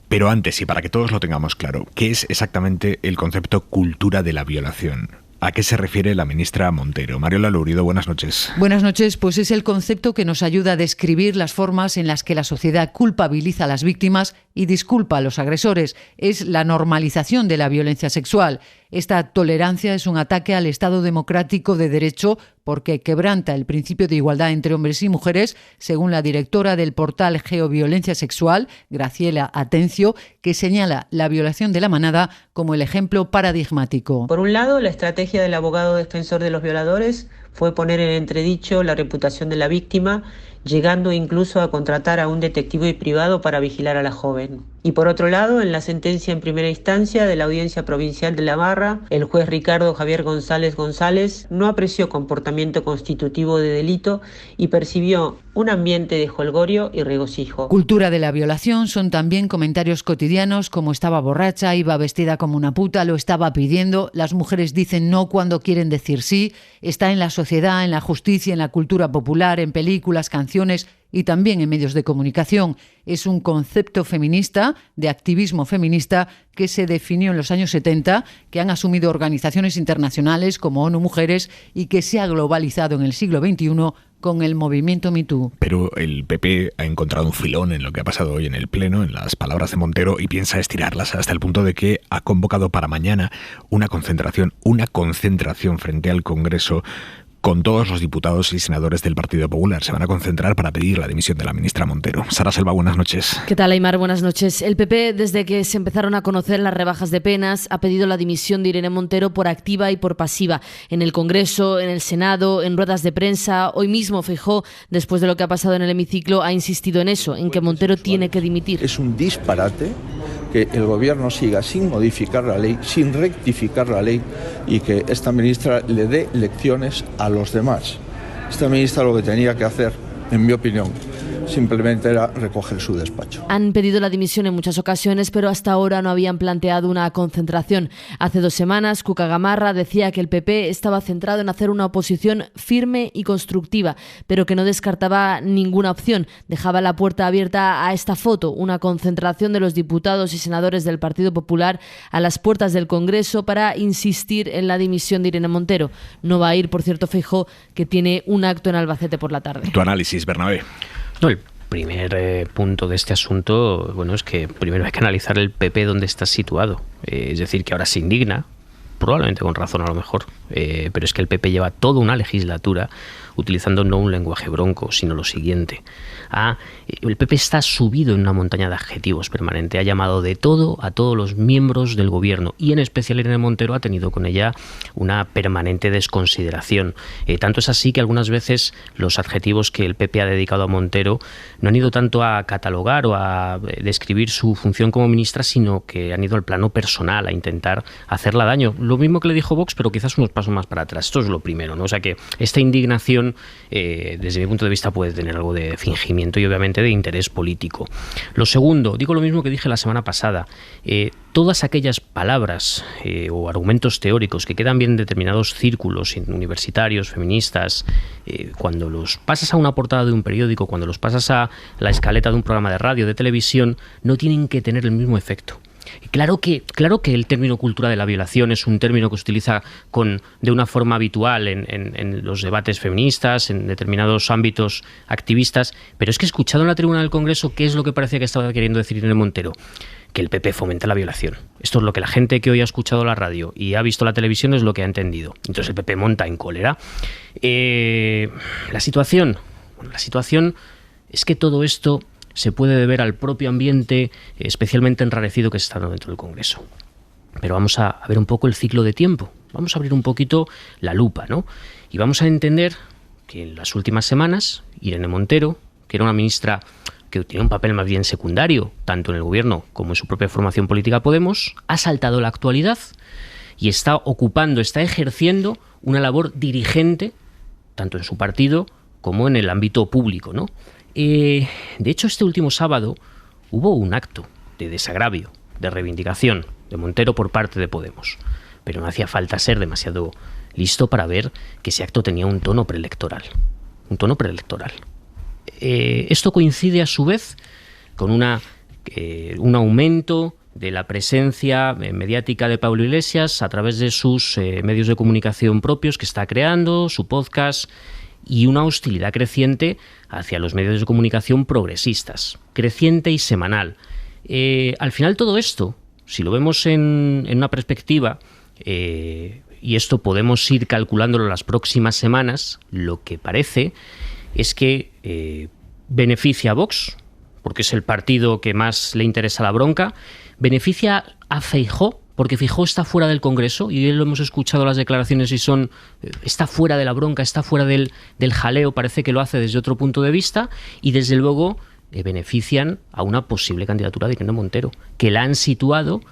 Pero antes, y para que todos lo tengamos claro, ¿qué es exactamente el concepto cultura de la violación? ¿A qué se refiere la ministra Montero? Mariola Lourido, buenas noches. Buenas noches. Pues es el concepto que nos ayuda a describir las formas en las que la sociedad culpabiliza a las víctimas y disculpa a los agresores. Es la normalización de la violencia sexual. Esta tolerancia es un ataque al Estado democrático de derecho porque quebranta el principio de igualdad entre hombres y mujeres, según la directora del portal Geoviolencia Sexual, Graciela Atencio, que señala la violación de la manada como el ejemplo paradigmático. Por un lado, la estrategia del abogado defensor de los violadores fue poner en entredicho la reputación de la víctima, llegando incluso a contratar a un detective privado para vigilar a la joven. Y por otro lado, en la sentencia en primera instancia de la Audiencia Provincial de La Barra, el juez Ricardo Javier González no apreció comportamiento constitutivo de delito y percibió un ambiente de jolgorio y regocijo. Cultura de la violación son también comentarios cotidianos como estaba borracha, iba vestida como una puta, lo estaba pidiendo, las mujeres dicen no cuando quieren decir sí, está en la sociedad, en la justicia, en la cultura popular, en películas, canciones y también en medios de comunicación. Es un concepto feminista, de activismo feminista, que se definió en los años 70, que han asumido organizaciones internacionales como ONU Mujeres y que se ha globalizado en el siglo XXI con el movimiento Me Too. Pero el PP ha encontrado un filón en lo que ha pasado hoy en el Pleno, en las palabras de Montero, y piensa estirarlas hasta el punto de que ha convocado para mañana una concentración frente al Congreso con todos los diputados y senadores del Partido Popular. Se van a concentrar para pedir la dimisión de la ministra Montero. Sara Selva, buenas noches. ¿Qué tal, Aimar? Buenas noches. El PP, desde que se empezaron a conocer las rebajas de penas, ha pedido la dimisión de Irene Montero por activa y por pasiva. En el Congreso, en el Senado, en ruedas de prensa. Hoy mismo Feijóo, después de lo que ha pasado en el hemiciclo, ha insistido en eso, en que Montero tiene que dimitir. Es un disparate que el Gobierno siga sin modificar la ley, sin rectificar la ley, y que esta ministra le dé lecciones a los demás. Esta ministra lo que tenía que hacer, en mi opinión, simplemente era recoger su despacho. Han pedido la dimisión en muchas ocasiones, pero hasta ahora no habían planteado una concentración. Hace 2 semanas, Cuca Gamarra decía que el PP estaba centrado en hacer una oposición firme y constructiva, pero que no descartaba ninguna opción. Dejaba la puerta abierta a esta foto, una concentración de los diputados y senadores del Partido Popular a las puertas del Congreso para insistir en la dimisión de Irene Montero. No va a ir, por cierto, Feijóo, que tiene un acto en Albacete por la tarde. Tu análisis, Bernabé. No, el primer punto de este asunto, bueno, es que primero hay que analizar el PP donde está situado. Es decir, que ahora se indigna, probablemente con razón a lo mejor, pero es que el PP lleva toda una legislatura utilizando no un lenguaje bronco, sino lo siguiente. El PP está subido en una montaña de adjetivos permanente, ha llamado de todo a todos los miembros del gobierno y en especial Irene Montero ha tenido con ella una permanente desconsideración. Tanto es así que algunas veces los adjetivos que el PP ha dedicado a Montero no han ido tanto a catalogar o a describir su función como ministra, sino que han ido al plano personal, a intentar hacerla daño. Lo mismo que le dijo Vox, pero quizás unos pasos más para atrás. Esto es lo primero, ¿no? O sea que esta indignación, desde mi punto de vista, puede tener algo de fingimiento y obviamente de interés político. Lo segundo, digo lo mismo que dije la semana pasada, todas aquellas palabras o argumentos teóricos que quedan bien en determinados círculos universitarios, feministas, cuando los pasas a una portada de un periódico, cuando los pasas a la escaleta de un programa de radio, de televisión, no tienen que tener el mismo efecto. Claro que el término cultura de la violación es un término que se utiliza de una forma habitual en los debates feministas, en determinados ámbitos activistas, pero es que escuchado en la tribuna del Congreso, ¿qué es lo que parecía que estaba queriendo decir Irene Montero? Que el PP fomenta la violación. Esto es lo que la gente que hoy ha escuchado la radio y ha visto la televisión es lo que ha entendido. Entonces el PP monta en cólera. La situación es que todo esto se puede deber al propio ambiente especialmente enrarecido que se está dando dentro del Congreso. Pero vamos a ver un poco el ciclo de tiempo. Vamos a abrir un poquito la lupa, ¿no? Y vamos a entender que en las últimas semanas, Irene Montero, que era una ministra que tiene un papel más bien secundario, tanto en el gobierno como en su propia formación política Podemos, ha saltado a la actualidad y está ejerciendo una labor dirigente, tanto en su partido como en el ámbito público, ¿no? De hecho, este último sábado hubo un acto de desagravio, de reivindicación de Montero por parte de Podemos, pero no hacía falta ser demasiado listo para ver que ese acto tenía un tono preelectoral. Esto coincide a su vez con un aumento de la presencia mediática de Pablo Iglesias a través de sus medios de comunicación propios que está creando, su podcast, y una hostilidad creciente hacia los medios de comunicación progresistas, creciente y semanal. Al final todo esto, si lo vemos en una perspectiva, y esto podemos ir calculándolo las próximas semanas, lo que parece es que beneficia a Vox, porque es el partido que más le interesa la bronca, beneficia a Feijóo, porque Feijóo está fuera del Congreso, y lo hemos escuchado las declaraciones y está fuera de la bronca, está fuera del jaleo, parece que lo hace desde otro punto de vista, y desde luego benefician a una posible candidatura de Irene Montero, que la han situado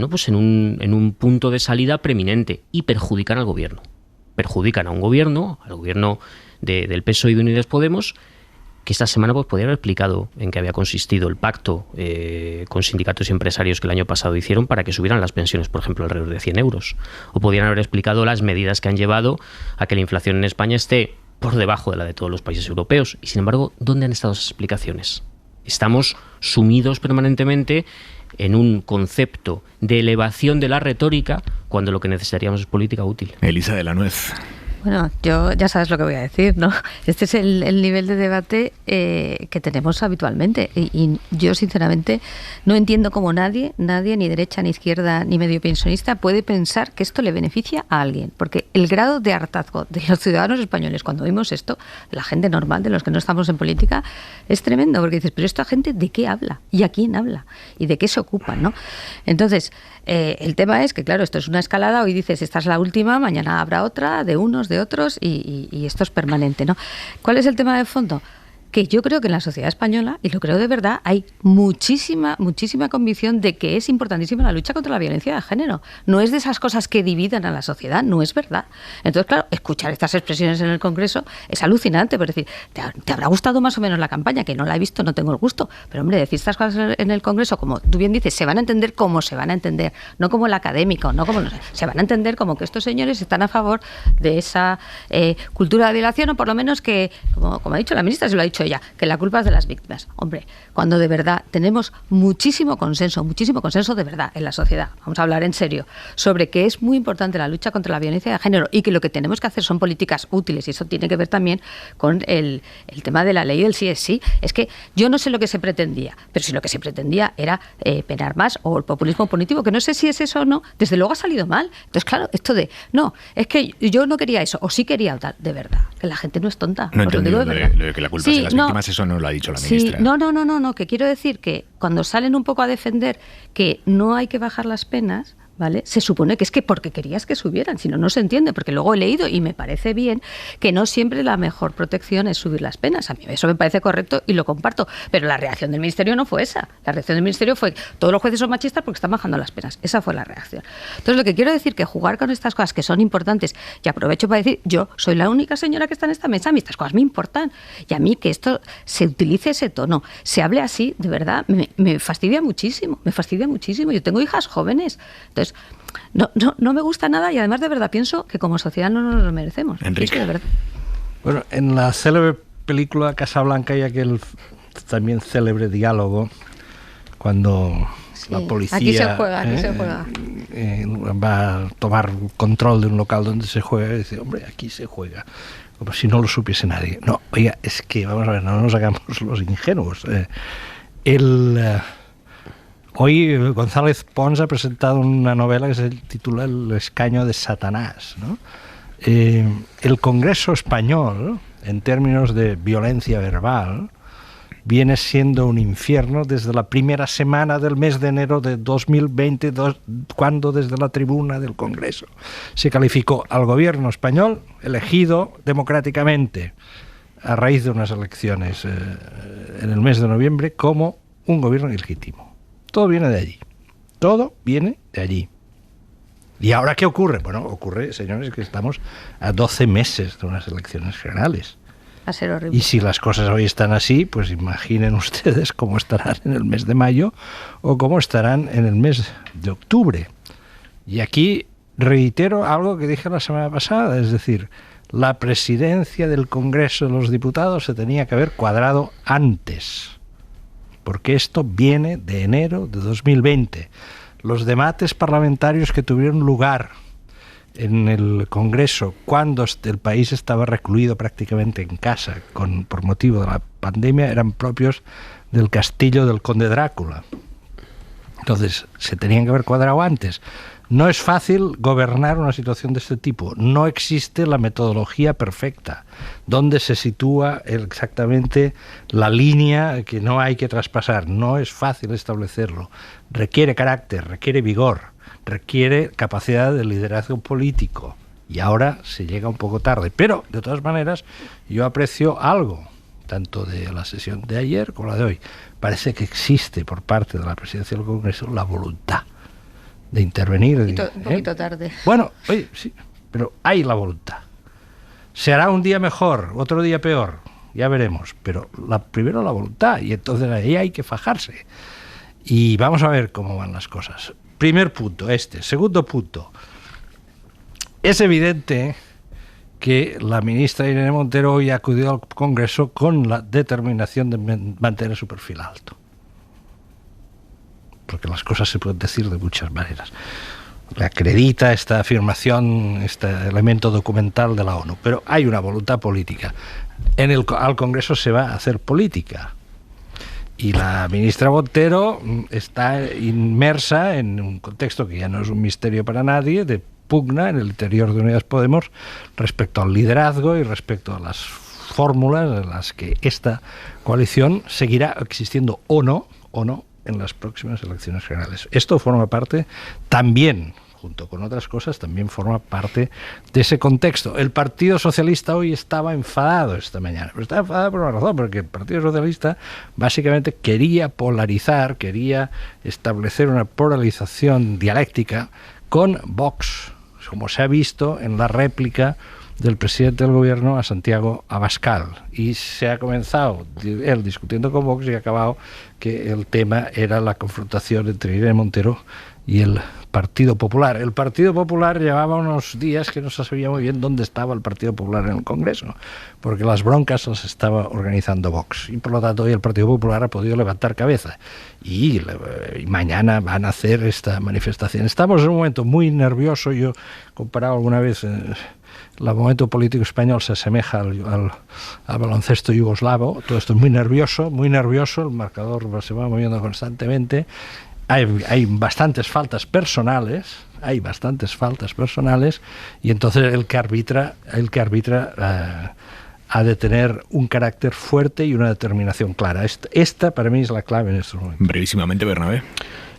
pues en un punto de salida preeminente, y perjudican al gobierno. Perjudican a un gobierno, al gobierno del PSOE y de Unidas Podemos, que esta semana pues podría haber explicado en qué había consistido el pacto con sindicatos y empresarios que el año pasado hicieron para que subieran las pensiones, por ejemplo, alrededor de 100 euros. O podrían haber explicado las medidas que han llevado a que la inflación en España esté por debajo de la de todos los países europeos. Y sin embargo, ¿dónde han estado esas explicaciones? Estamos sumidos permanentemente en un concepto de elevación de la retórica cuando lo que necesitaríamos es política útil. Elisa de la Nuez. Bueno, yo ya sabes lo que voy a decir, ¿no? Este es el nivel de debate que tenemos habitualmente y yo sinceramente no entiendo cómo nadie, ni derecha, ni izquierda, ni medio pensionista puede pensar que esto le beneficia a alguien, porque el grado de hartazgo de los ciudadanos españoles cuando oímos esto, la gente normal, de los que no estamos en política, es tremendo, porque dices, pero esta gente ¿de qué habla? ¿Y a quién habla? ¿Y de qué se ocupan, no? Entonces, el tema es que, claro, esto es una escalada, hoy dices, esta es la última, mañana habrá otra, de unos, de otros, y esto es permanente, ¿no? ¿Cuál es el tema de fondo? Que yo creo que en la sociedad española, y lo creo de verdad, hay muchísima convicción de que es importantísima la lucha contra la violencia de género. No es de esas cosas que dividan a la sociedad, no es verdad. Entonces, claro, escuchar estas expresiones en el Congreso es alucinante, pero decir, te habrá gustado más o menos la campaña, que no la he visto, no tengo el gusto, pero hombre, decir estas cosas en el Congreso, como tú bien dices, se van a entender como se van a entender, no como el académico, no como se van a entender como que estos señores están a favor de esa cultura de violación, o por lo menos que, como ha dicho la ministra, se lo ha dicho ella, que la culpa es de las víctimas. Hombre, cuando de verdad tenemos muchísimo consenso de verdad en la sociedad, vamos a hablar en serio, sobre que es muy importante la lucha contra la violencia de género y que lo que tenemos que hacer son políticas útiles, y eso tiene que ver también con el tema de la ley del sí es sí. Es que yo no sé lo que se pretendía, pero si lo que se pretendía era penar más, o el populismo punitivo, que no sé si es eso o no, desde luego ha salido mal. Entonces, claro, esto de, no, es que yo no quería eso, o sí quería tal, de verdad, que la gente no es tonta. No he entendido lo de que la culpa es de las víctimas, eso no lo ha dicho la ministra. Sí, no, que quiero decir que cuando salen un poco a defender que no hay que bajar las penas, ¿vale? Se supone que es que porque querías que subieran, si no, no se entiende, porque luego he leído y me parece bien que no siempre la mejor protección es subir las penas. A mí eso me parece correcto y lo comparto, pero la reacción del Ministerio no fue esa. La reacción del Ministerio fue, todos los jueces son machistas porque están bajando las penas. Esa fue la reacción. Entonces, lo que quiero decir que jugar con estas cosas que son importantes, y aprovecho para decir, yo soy la única señora que está en esta mesa, a mí estas cosas me importan, y a mí que esto se utilice ese tono, se hable así, de verdad, me fastidia muchísimo, Yo tengo hijas jóvenes, entonces no me gusta nada, y además de verdad pienso que como sociedad no nos lo merecemos. Enrique. De verdad. Bueno, en la célebre película Casablanca hay aquel también célebre diálogo cuando la policía aquí se juega. Va a tomar control de un local donde se juega y dice, hombre, aquí se juega, como si no lo supiese nadie. No, oiga, es que vamos a ver, no nos hagamos los ingenuos. Hoy González Pons ha presentado una novela que se titula El escaño de Satanás, ¿no? El Congreso español, en términos de violencia verbal, viene siendo un infierno desde la primera semana del mes de enero de 2020, cuando desde la tribuna del Congreso se calificó al gobierno español, elegido democráticamente a raíz de unas elecciones en el mes de noviembre, como un gobierno ilegítimo. Todo viene de allí. ¿Y ahora qué ocurre? Bueno, ocurre, señores, que estamos a 12 meses de unas elecciones generales. Va a ser horrible. Y si las cosas hoy están así, pues imaginen ustedes cómo estarán en el mes de mayo o cómo estarán en el mes de octubre. Y aquí reitero algo que dije la semana pasada, es decir, la presidencia del Congreso de los Diputados se tenía que haber cuadrado antes, porque esto viene de enero de 2020. Los debates parlamentarios que tuvieron lugar en el Congreso cuando el país estaba recluido prácticamente en casa por motivo de la pandemia eran propios del castillo del conde Drácula. Entonces, se tenían que haber cuadrado antes. No es fácil gobernar una situación de este tipo. No existe la metodología perfecta, donde se sitúa exactamente la línea que no hay que traspasar. No es fácil establecerlo. Requiere carácter, requiere vigor, requiere capacidad de liderazgo político. Y ahora se llega un poco tarde. Pero, de todas maneras, yo aprecio algo, tanto de la sesión de ayer como la de hoy. Parece que existe por parte de la presidencia del Congreso la voluntad de intervenir. Un poquito tarde. Bueno, oye, sí, pero hay la voluntad. ¿Se hará un día mejor, otro día peor? ya veremos, pero primero la voluntad, y entonces ahí hay que fajarse. Y vamos a ver cómo van las cosas. Primer punto, Segundo punto, es evidente que la ministra Irene Montero hoy ha acudido al Congreso con la determinación de mantener su perfil alto. Porque las cosas se pueden decir de muchas maneras. Le acredita esta afirmación, este elemento documental de la ONU, pero hay una voluntad política. Al Congreso se va a hacer política. Y la ministra Montero está inmersa en un contexto que ya no es un misterio para nadie, de pugna en el interior de Unidas Podemos respecto al liderazgo y respecto a las fórmulas en las que esta coalición seguirá existiendo o no en las próximas elecciones generales. Esto forma parte también, junto con otras cosas, también forma parte de ese contexto. El Partido Socialista hoy estaba enfadado esta mañana, pero estaba enfadado por una razón, porque el Partido Socialista básicamente quería polarizar, quería establecer una polarización dialéctica con Vox, como se ha visto en la réplica del presidente del gobierno a Santiago Abascal, y se ha comenzado él discutiendo con Vox y ha acabado que el tema era la confrontación entre Irene Montero y el Partido Popular. El Partido Popular llevaba unos días que no se sabía muy bien dónde estaba el Partido Popular en el Congreso, porque las broncas las estaba organizando Vox, y por lo tanto hoy el Partido Popular ha podido levantar cabeza, y mañana van a hacer esta manifestación. Estamos en un momento muy nervioso. Yo he comparado alguna vez el momento político español se asemeja al baloncesto yugoslavo. Todo esto es muy nervioso, el marcador se va moviendo constantemente. Hay bastantes faltas personales, y entonces el que arbitra ha de tener un carácter fuerte y una determinación clara. Esta para mí es la clave en estos momentos. Brevísimamente, Bernabé.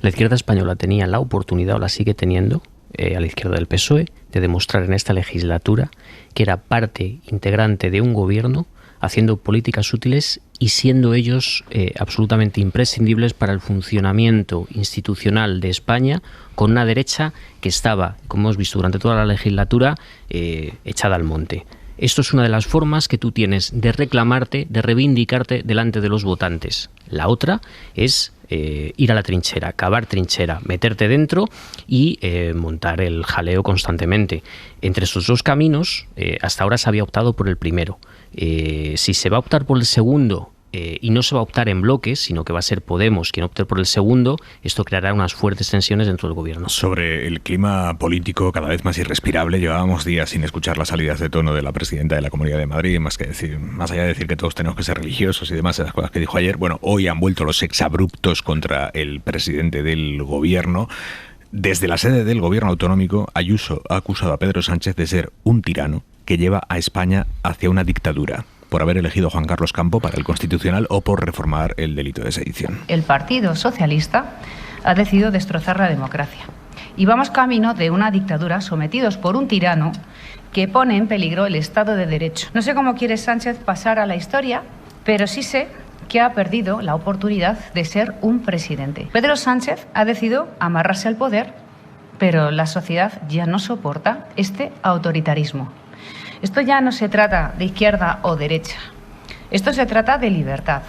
La izquierda española tenía la oportunidad, o la sigue teniendo, a la izquierda del PSOE, de demostrar en esta legislatura que era parte integrante de un gobierno haciendo políticas útiles y siendo ellos absolutamente imprescindibles para el funcionamiento institucional de España, con una derecha que estaba, como hemos visto durante toda la legislatura, echada al monte. Esto es una de las formas que tú tienes de reclamarte, de reivindicarte delante de los votantes. La otra es ir a la trinchera, cavar trinchera, meterte dentro y montar el jaleo constantemente. Entre estos dos caminos, hasta ahora se había optado por el primero. Si se va a optar por el segundo, y no se va a optar en bloques, sino que va a ser Podemos quien opte por el segundo, esto creará unas fuertes tensiones dentro del gobierno. Sobre el clima político cada vez más irrespirable, llevábamos días sin escuchar las salidas de tono de la presidenta de la Comunidad de Madrid, más allá de decir que todos tenemos que ser religiosos y demás, esas cosas que dijo ayer. Bueno, hoy han vuelto los exabruptos contra el presidente del gobierno. Desde la sede del gobierno autonómico, Ayuso ha acusado a Pedro Sánchez de ser un tirano que lleva a España hacia una dictadura, por haber elegido a Juan Carlos Campo para el Constitucional o por reformar el delito de sedición. El Partido Socialista ha decidido destrozar la democracia y vamos camino de una dictadura, sometidos por un tirano que pone en peligro el Estado de Derecho. No sé cómo quiere Sánchez pasar a la historia, pero sí sé que ha perdido la oportunidad de ser un presidente. Pedro Sánchez ha decidido amarrarse al poder, pero la sociedad ya no soporta este autoritarismo. Esto ya no se trata de izquierda o derecha, esto se trata de libertad.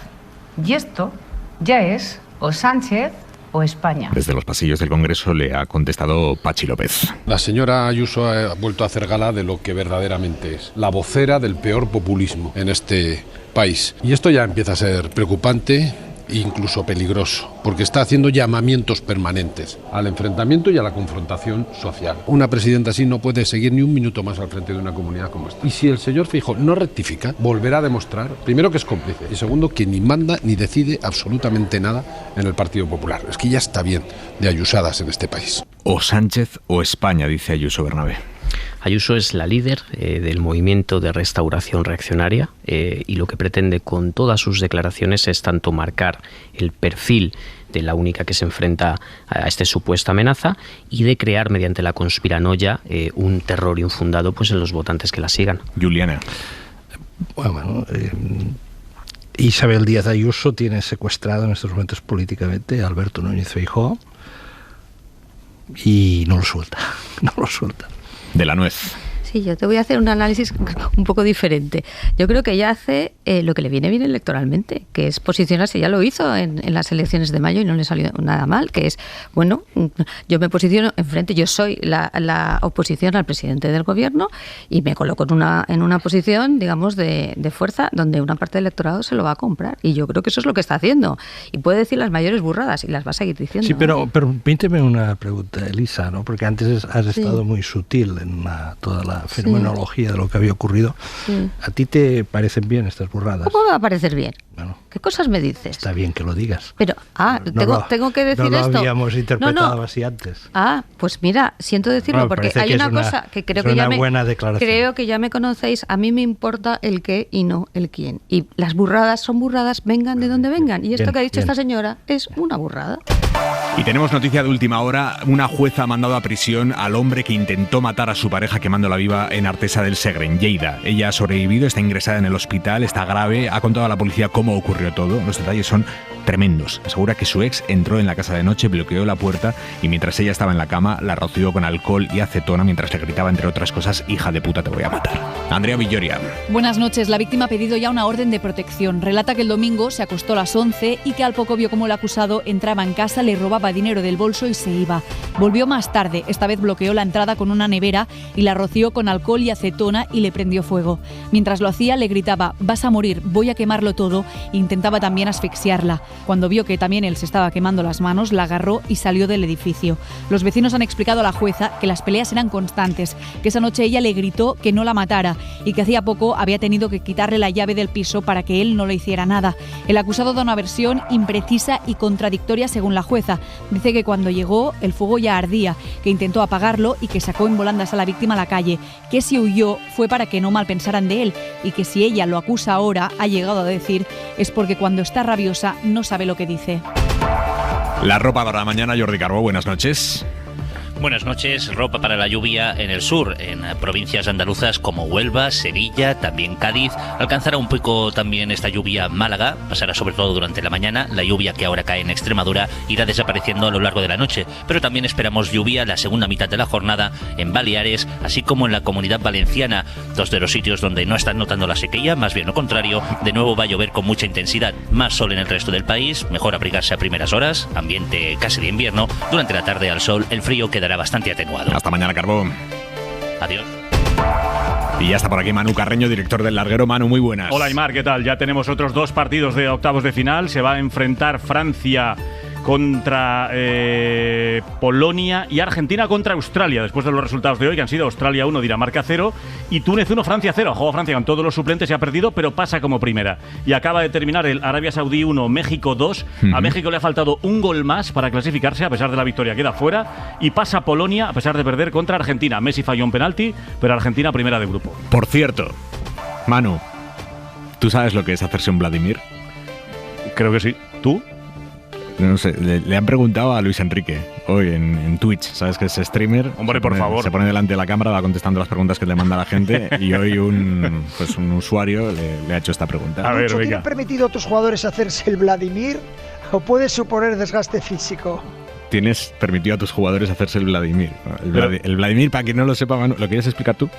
Y esto ya es o Sánchez o España. Desde los pasillos del Congreso le ha contestado Pachi López. La señora Ayuso ha vuelto a hacer gala de lo que verdaderamente es, la vocera del peor populismo en este país. Y esto ya empieza a ser preocupante, incluso peligroso, porque está haciendo llamamientos permanentes al enfrentamiento y a la confrontación social. Una presidenta así no puede seguir ni un minuto más al frente de una comunidad como esta. Y si el señor Feijóo no rectifica, volverá a demostrar, primero, que es cómplice, y segundo, que ni manda ni decide absolutamente nada en el Partido Popular. Es que ya está bien de ayusadas en este país. O Sánchez o España, dice Ayuso. Bernabé. Ayuso es la líder del movimiento de restauración reaccionaria y lo que pretende con todas sus declaraciones es tanto marcar el perfil de la única que se enfrenta a esta supuesta amenaza y de crear mediante la conspiranoia un terror infundado pues en los votantes que la sigan. Juliana. Bueno, Isabel Díaz Ayuso tiene secuestrado en estos momentos políticamente a Alberto Núñez Feijóo y no lo suelta. De la nuez. Sí, yo te voy a hacer un análisis un poco diferente. Yo creo que ella hace lo que le viene bien electoralmente, que es posicionarse. Ya lo hizo en las elecciones de mayo y no le salió nada mal, que es, bueno, yo me posiciono enfrente, yo soy la oposición al presidente del gobierno y me coloco en una posición, digamos, de fuerza, donde una parte del electorado se lo va a comprar. Y yo creo que eso es lo que está haciendo. Y puede decir las mayores burradas y las va a seguir diciendo. Sí, pero permíteme una pregunta, Elisa, ¿no? Porque antes has estado muy sutil en toda la fenomenología de lo que había ocurrido. Sí. ¿A ti te parecen bien estas burradas? ¿Cómo me va a parecer bien? Bueno, ¿qué cosas me dices? Está bien que lo digas. Pero, tengo que decir esto. No lo habíamos interpretado así antes. Pues mira, siento decirlo, porque hay una cosa que creo que ya me conocéis. A mí me importa el qué y no el quién. Y las burradas son burradas, vengan de donde vengan. Y esto que ha dicho esta señora es una burrada. Y tenemos noticia de última hora. Una jueza ha mandado a prisión al hombre que intentó matar a su pareja quemándola viva en Artesa del Segre, en Lleida. Ella ha sobrevivido, está ingresada en el hospital, está grave, ha contado a la policía cómo ocurrió todo. Los detalles son tremendos. Asegura que su ex entró en la casa de noche, bloqueó la puerta y mientras ella estaba en la cama la roció con alcohol y acetona mientras le gritaba, entre otras cosas, hija de puta, te voy a matar. Andrea Villoria. Buenas noches. La víctima ha pedido ya una orden de protección. Relata que el domingo se acostó a las 11 y que al poco vio como el acusado entraba en casa, le robaba dinero del bolso y se iba. Volvió más tarde. Esta vez bloqueó la entrada con una nevera y la roció con alcohol y acetona y le prendió fuego. Mientras lo hacía le gritaba, vas a morir, voy a quemarlo todo, e intentaba también asfixiarla. Cuando vio que también él se estaba quemando las manos, la agarró y salió del edificio. Los vecinos han explicado a la jueza que las peleas eran constantes, que esa noche ella le gritó que no la matara y que hacía poco había tenido que quitarle la llave del piso para que él no le hiciera nada. El acusado da una versión imprecisa y contradictoria según la jueza. Dice que cuando llegó el fuego ya ardía, que intentó apagarlo y que sacó en volandas a la víctima a la calle, que si huyó fue para que no mal pensaran de él y que si ella lo acusa ahora, ha llegado a decir, es porque cuando está rabiosa no sabe lo que dice. La ropa para mañana, Jordi Carbó, buenas noches. Buenas noches. Ropa para la lluvia en el sur, en provincias andaluzas como Huelva, Sevilla, también Cádiz. Alcanzará un poco también esta lluvia Málaga, pasará sobre todo durante la mañana. La lluvia que ahora cae en Extremadura irá desapareciendo a lo largo de la noche, pero también esperamos lluvia la segunda mitad de la jornada en Baleares, así como en la Comunidad Valenciana, dos de los sitios donde no están notando la sequía, más bien lo contrario. De nuevo va a llover con mucha intensidad, más sol en el resto del país, mejor abrigarse a primeras horas, ambiente casi de invierno. Durante la tarde al sol, el frío quedará bastante atenuado. Hasta mañana, Carbón. Adiós. Y ya está por aquí Manu Carreño, director del Larguero. Manu, muy buenas. Hola, Aimar, ¿qué tal? Ya tenemos otros dos partidos de octavos de final. Se va a enfrentar Francia contra Polonia y Argentina contra Australia, después de los resultados de hoy, que han sido Australia 1, Dinamarca 0 y Túnez 1, Francia 0. Juega Francia con todos los suplentes y ha perdido, pero pasa como primera. Y acaba de terminar el Arabia Saudí 1, México 2. A México le ha faltado un gol más para clasificarse, a pesar de la victoria queda fuera. Y pasa Polonia, a pesar de perder contra Argentina. Messi falló un penalti, pero Argentina primera de grupo. Por cierto, Manu, ¿tú sabes lo que es hacerse un Vladimir? Creo que sí. ¿Tú? No sé, le han preguntado a Luis Enrique hoy en Twitch, ¿sabes que es streamer? Hombre, por favor. Se pone delante de la cámara, va contestando las preguntas que le manda la gente y hoy un usuario le ha hecho esta pregunta. A ver, venga. ¿Tienen permitido a tus jugadores hacerse el Vladimir o puede suponer desgaste físico? Tienes permitido a tus jugadores hacerse el Vladimir. El Vladimir, para quien no lo sepa, Manu, ¿lo quieres explicar tú?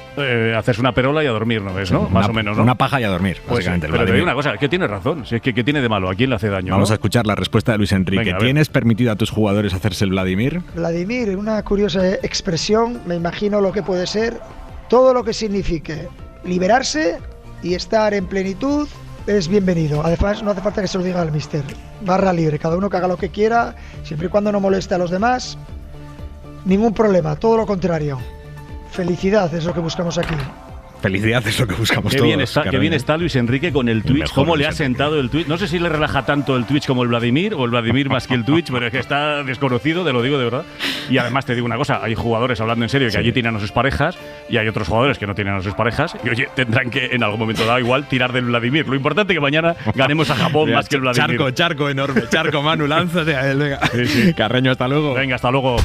Hacerse una perola y a dormir, ¿no ves? ¿No? Más o menos, ¿no? Una paja y a dormir, básicamente. Pero te digo una cosa, que tienes razón. Si es que tiene de malo, ¿a quién le hace daño? Vamos a escuchar la respuesta de Luis Enrique. Venga, ¿tienes permitido a tus jugadores hacerse el Vladimir? Vladimir, una curiosa expresión, me imagino lo que puede ser. Todo lo que signifique liberarse y estar en plenitud es bienvenido. Además, no hace falta que se lo diga al míster. Barra libre, cada uno que haga lo que quiera, siempre y cuando no moleste a los demás. Ningún problema, todo lo contrario. Felicidad es lo que buscamos aquí. Felicidad es lo que buscamos todos. Qué bien está Luis Enrique con el Twitch. ¿Cómo le ha sentado el Twitch? No sé si le relaja tanto el Twitch como el Vladimir, o el Vladimir más que el Twitch, pero es que está desconocido, te lo digo de verdad. Y además te digo una cosa, hay jugadores, hablando en serio, que allí tienen a sus parejas, y hay otros jugadores que no tienen a sus parejas, y oye, tendrán que en algún momento dado igual tirar del Vladimir. Lo importante es que mañana ganemos a Japón más que el Vladimir. Charco enorme, charco, Manu, lánzate a él, venga. Sí. Carreño, hasta luego. Venga, hasta luego.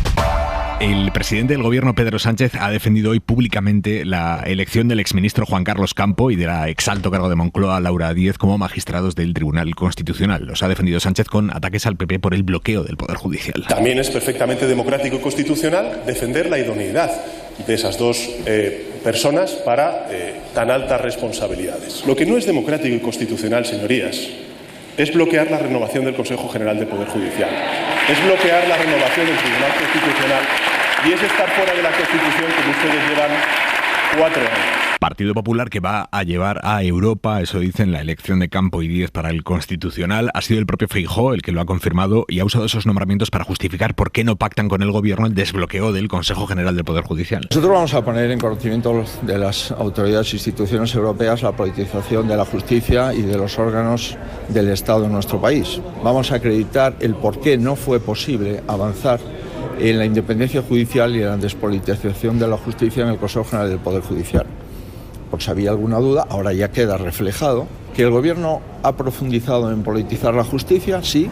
El presidente del gobierno, Pedro Sánchez, ha defendido hoy públicamente la elección del exministro Juan Carlos Campo y de la exalto cargo de Moncloa, Laura Díez, como magistrados del Tribunal Constitucional. Los ha defendido Sánchez con ataques al PP por el bloqueo del Poder Judicial. También es perfectamente democrático y constitucional defender la idoneidad de esas dos personas para tan altas responsabilidades. Lo que no es democrático y constitucional, señorías, es bloquear la renovación del Consejo General del Poder Judicial, es bloquear la renovación del Tribunal Constitucional y es estar fuera de la Constitución como ustedes llevan 4 años. Partido Popular que va a llevar a Europa, eso dicen, la elección de Campo y Díez para el Constitucional. Ha sido el propio Feijóo el que lo ha confirmado y ha usado esos nombramientos para justificar por qué no pactan con el Gobierno el desbloqueo del Consejo General del Poder Judicial. Nosotros vamos a poner en conocimiento de las autoridades e instituciones europeas la politización de la justicia y de los órganos del Estado en nuestro país. Vamos a acreditar el por qué no fue posible avanzar en la independencia judicial y en la despolitización de la justicia en el Consejo General del Poder Judicial. Por si había alguna duda, ahora ya queda reflejado que el Gobierno ha profundizado en politizar la justicia, sí,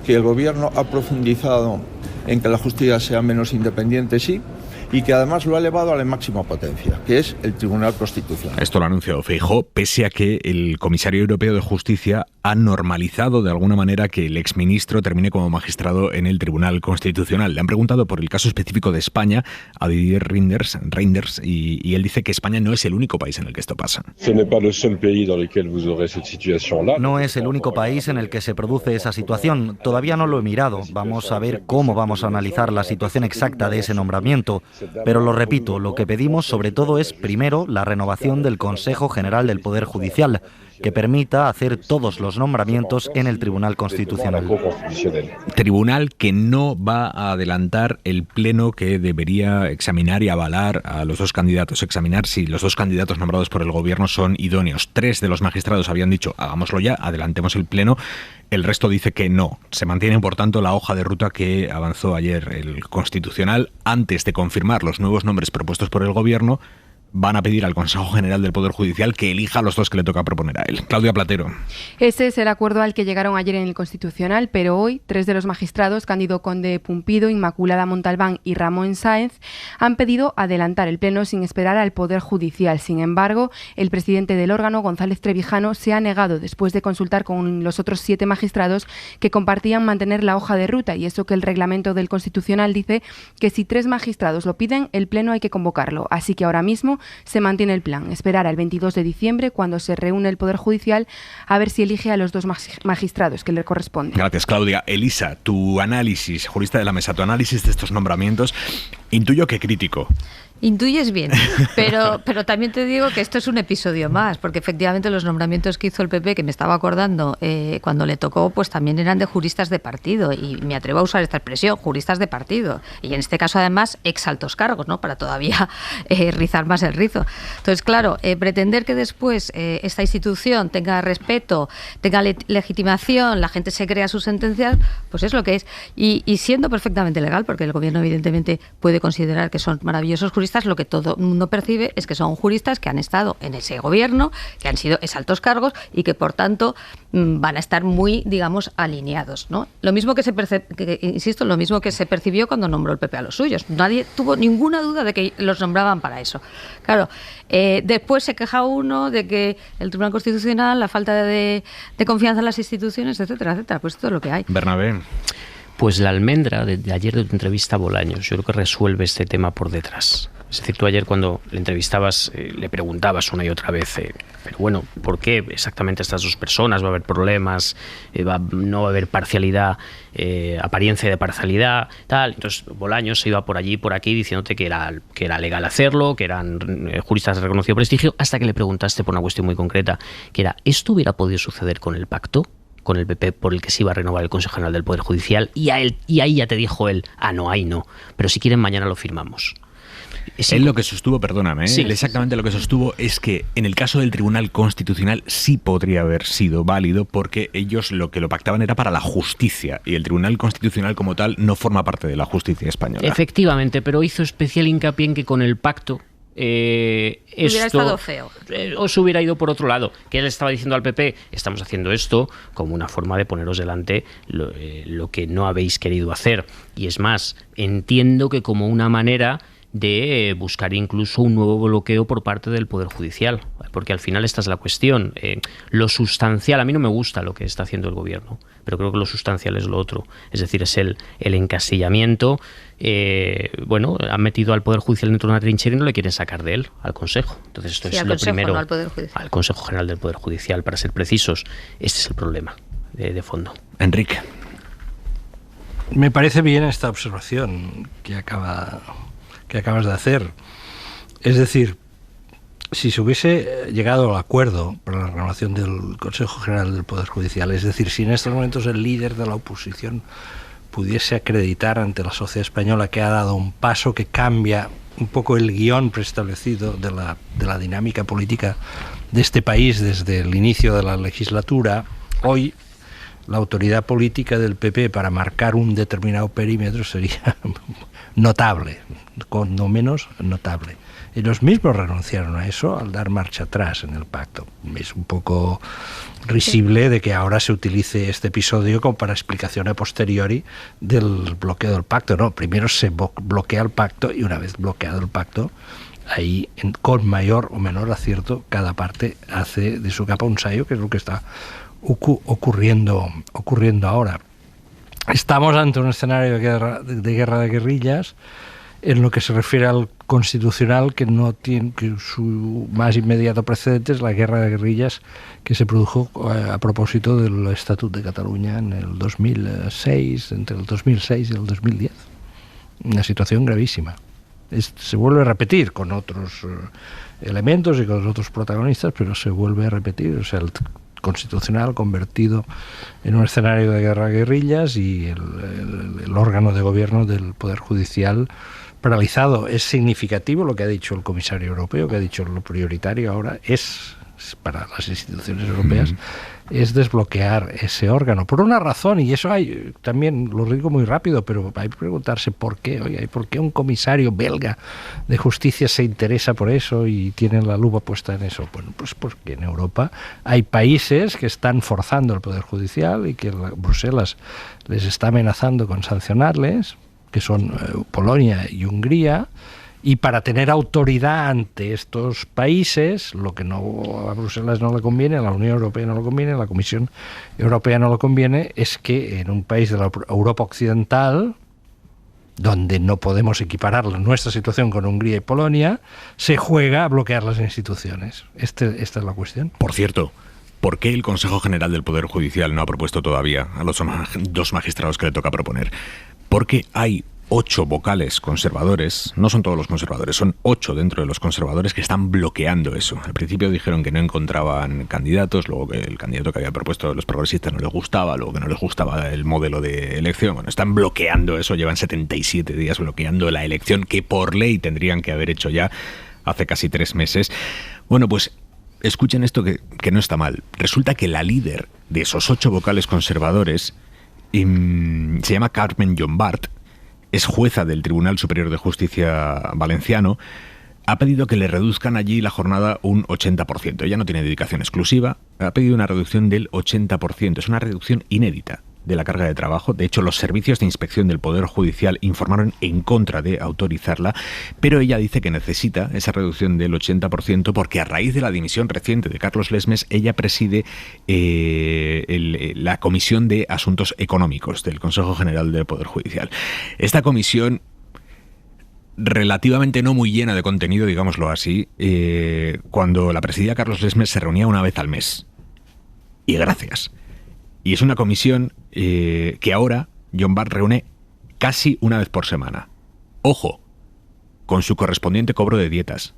que el Gobierno ha profundizado en que la justicia sea menos independiente, sí, y que además lo ha elevado a la máxima potencia, que es el Tribunal Constitucional. Esto lo ha anunciado Feijóo, pese a que el comisario europeo de Justicia ha normalizado de alguna manera que el exministro termine como magistrado en el Tribunal Constitucional. Le han preguntado por el caso específico de España a Didier Reynders, y él dice que España no es el único país en el que esto pasa. No es el único país en el que se produce esa situación. Todavía no lo he mirado. Vamos a ver cómo vamos a analizar la situación exacta de ese nombramiento. Pero lo repito, lo que pedimos sobre todo es, primero, la renovación del Consejo General del Poder Judicial, que permita hacer todos los nombramientos en el Tribunal Constitucional. Tribunal que no va a adelantar el pleno que debería examinar y avalar a los dos candidatos, examinar si los dos candidatos nombrados por el Gobierno son idóneos. 3 de los magistrados habían dicho, hagámoslo ya, adelantemos el pleno. El resto dice que no. Se mantiene, por tanto, la hoja de ruta que avanzó ayer el Constitucional. Antes de confirmar los nuevos nombres propuestos por el Gobierno, van a pedir al Consejo General del Poder Judicial que elija a los dos que le toca proponer a él. Claudia Platero. Ese es el acuerdo al que llegaron ayer en el Constitucional, pero hoy 3 de los magistrados, Cándido Conde Pumpido, Inmaculada Montalbán y Ramón Sáenz, han pedido adelantar el pleno sin esperar al Poder Judicial. Sin embargo, el presidente del órgano, González Trevijano, se ha negado después de consultar con los otros 7 magistrados que compartían mantener la hoja de ruta, y eso que el reglamento del Constitucional dice que si 3 magistrados lo piden, el pleno hay que convocarlo. Así que ahora mismo se mantiene el plan, esperar al 22 de diciembre, cuando se reúne el Poder Judicial, a ver si elige a los 2 magistrados que le corresponden. Gracias, Claudia. Elisa, tu análisis, jurista de la mesa, tu análisis de estos nombramientos, intuyo que crítico. Intuyes bien, pero también te digo que esto es un episodio más, porque efectivamente los nombramientos que hizo el PP, que me estaba acordando cuando le tocó, pues también eran de juristas de partido, y me atrevo a usar esta expresión, juristas de partido, y en este caso además ex altos cargos, ¿no? Para todavía rizar más el rizo. Entonces, claro, pretender que después esta institución tenga respeto, tenga legitimación, la gente se crea sus sentencias, pues es lo que es, y siendo perfectamente legal, porque el Gobierno evidentemente puede considerar que son maravillosos juristas. Lo que todo el mundo percibe es que son juristas que han estado en ese Gobierno, que han sido exaltos cargos y que por tanto van a estar muy, digamos, alineados, ¿no? Lo mismo que insisto, lo mismo que se percibió cuando nombró el PP a los suyos. Nadie tuvo ninguna duda de que los nombraban para eso. Claro, después se queja uno de que el Tribunal Constitucional, la falta de confianza en las instituciones, etcétera, etcétera. Pues esto es lo que hay. Bernabé. Pues la almendra de ayer de tu entrevista a Bolaños, yo creo que resuelve este tema por detrás. Es decir, tú ayer cuando le entrevistabas le preguntabas una y otra vez, pero bueno, ¿por qué exactamente estas 2 personas? ¿Va a haber problemas? ¿No va a haber parcialidad, apariencia de parcialidad? Tal. Entonces Bolaños se iba por allí y por aquí diciéndote que era legal hacerlo, que eran juristas de reconocido prestigio, hasta que le preguntaste por una cuestión muy concreta, que era, ¿esto hubiera podido suceder con el pacto con el PP por el que se iba a renovar el Consejo General del Poder Judicial? Y ahí ya te dijo él, no, ahí no, pero si quieren mañana lo firmamos. Él lo que sostuvo, perdóname, sí, exactamente lo que sostuvo es que en el caso del Tribunal Constitucional sí podría haber sido válido, porque ellos lo que lo pactaban era para la justicia, y el Tribunal Constitucional como tal no forma parte de la justicia española. Efectivamente, pero hizo especial hincapié en que con el pacto hubiera estado feo. Os hubiera ido por otro lado. Que él estaba diciendo al PP, estamos haciendo esto como una forma de poneros delante lo que no habéis querido hacer. Y es más, entiendo que como una manera de buscar incluso un nuevo bloqueo por parte del Poder Judicial. porque al final esta es la cuestión. Lo sustancial, a mí no me gusta lo que está haciendo el gobierno, pero creo que lo sustancial es lo otro, es decir, es el encasillamiento. Han metido al Poder Judicial dentro de una trinchera y no le quieren sacar de él, al Consejo. Entonces esto es lo primero, no al Poder Judicial. Al Consejo General del Poder Judicial, para ser precisos. Este es el problema de fondo. Enrique. Me parece bien esta observación que acabas de hacer. Es decir, si se hubiese llegado al acuerdo para la renovación del Consejo General del Poder Judicial, es decir, si en estos momentos el líder de la oposición pudiese acreditar ante la sociedad española que ha dado un paso que cambia un poco el guión preestablecido de la dinámica política de este país desde el inicio de la legislatura, hoy la autoridad política del PP para marcar un determinado perímetro sería notable, cuando menos notable. Ellos mismos renunciaron a eso al dar marcha atrás en el pacto. Es un poco risible de que ahora se utilice este episodio como para explicación a posteriori del bloqueo del pacto. No, primero se bloquea el pacto y una vez bloqueado el pacto, ahí con mayor o menor acierto cada parte hace de su capa un sayo, que es lo que está ocurriendo ahora. Estamos ante un escenario de guerra de guerrillas en lo que se refiere al constitucional, que no tiene, que su más inmediato precedente es la guerra de guerrillas que se produjo a propósito del Estatut de Cataluña en el 2006, entre el 2006 y el 2010. Una situación gravísima. Se vuelve a repetir con otros elementos y con otros protagonistas, pero se vuelve a repetir. O sea, el constitucional convertido en un escenario de guerra de guerrillas y el órgano de gobierno del Poder Judicial paralizado. Es significativo lo que ha dicho el comisario europeo, que ha dicho lo prioritario ahora es para las instituciones europeas es desbloquear ese órgano por una razón, y eso hay también, lo digo muy rápido, pero hay que preguntarse por qué. Oye, ¿por qué un comisario belga de justicia se interesa por eso y tiene la lupa puesta en eso? Bueno, pues porque en Europa hay países que están forzando el Poder Judicial y que Bruselas les está amenazando con sancionarles, que son Polonia y Hungría. Y para tener autoridad ante estos países, lo que no a Bruselas no le conviene, a la Unión Europea no le conviene, a la Comisión Europea no le conviene, es que en un país de la Europa Occidental, donde no podemos equiparar nuestra situación con Hungría y Polonia, se juega a bloquear las instituciones. Esta es la cuestión. Por cierto, ¿por qué el Consejo General del Poder Judicial no ha propuesto todavía a los dos magistrados que le toca proponer? Porque hay 8 vocales conservadores, no son todos los conservadores, son 8 dentro de los conservadores que están bloqueando eso. Al principio dijeron que no encontraban candidatos, luego que el candidato que había propuesto los progresistas no les gustaba, luego que no les gustaba el modelo de elección. Bueno, están bloqueando eso, llevan 77 días bloqueando la elección que por ley tendrían que haber hecho ya hace casi 3 meses. Bueno, pues escuchen esto que no está mal. Resulta que la líder de esos 8 vocales conservadores se llama Carmen Llombart, es jueza del Tribunal Superior de Justicia valenciano, ha pedido que le reduzcan allí la jornada un 80%. Ella no tiene dedicación exclusiva, ha pedido una reducción del 80%. Es una reducción inédita de la carga de trabajo. De hecho, los servicios de inspección del Poder Judicial informaron en contra de autorizarla, pero ella dice que necesita esa reducción del 80% porque a raíz de la dimisión reciente de Carlos Lesmes, ella preside la Comisión de Asuntos Económicos del Consejo General del Poder Judicial. Esta comisión, relativamente no muy llena de contenido, digámoslo así, cuando la presidía Carlos Lesmes se reunía una vez al mes. Y gracias. Y es una comisión que ahora Llombart reúne casi una vez por semana. Ojo, con su correspondiente cobro de dietas.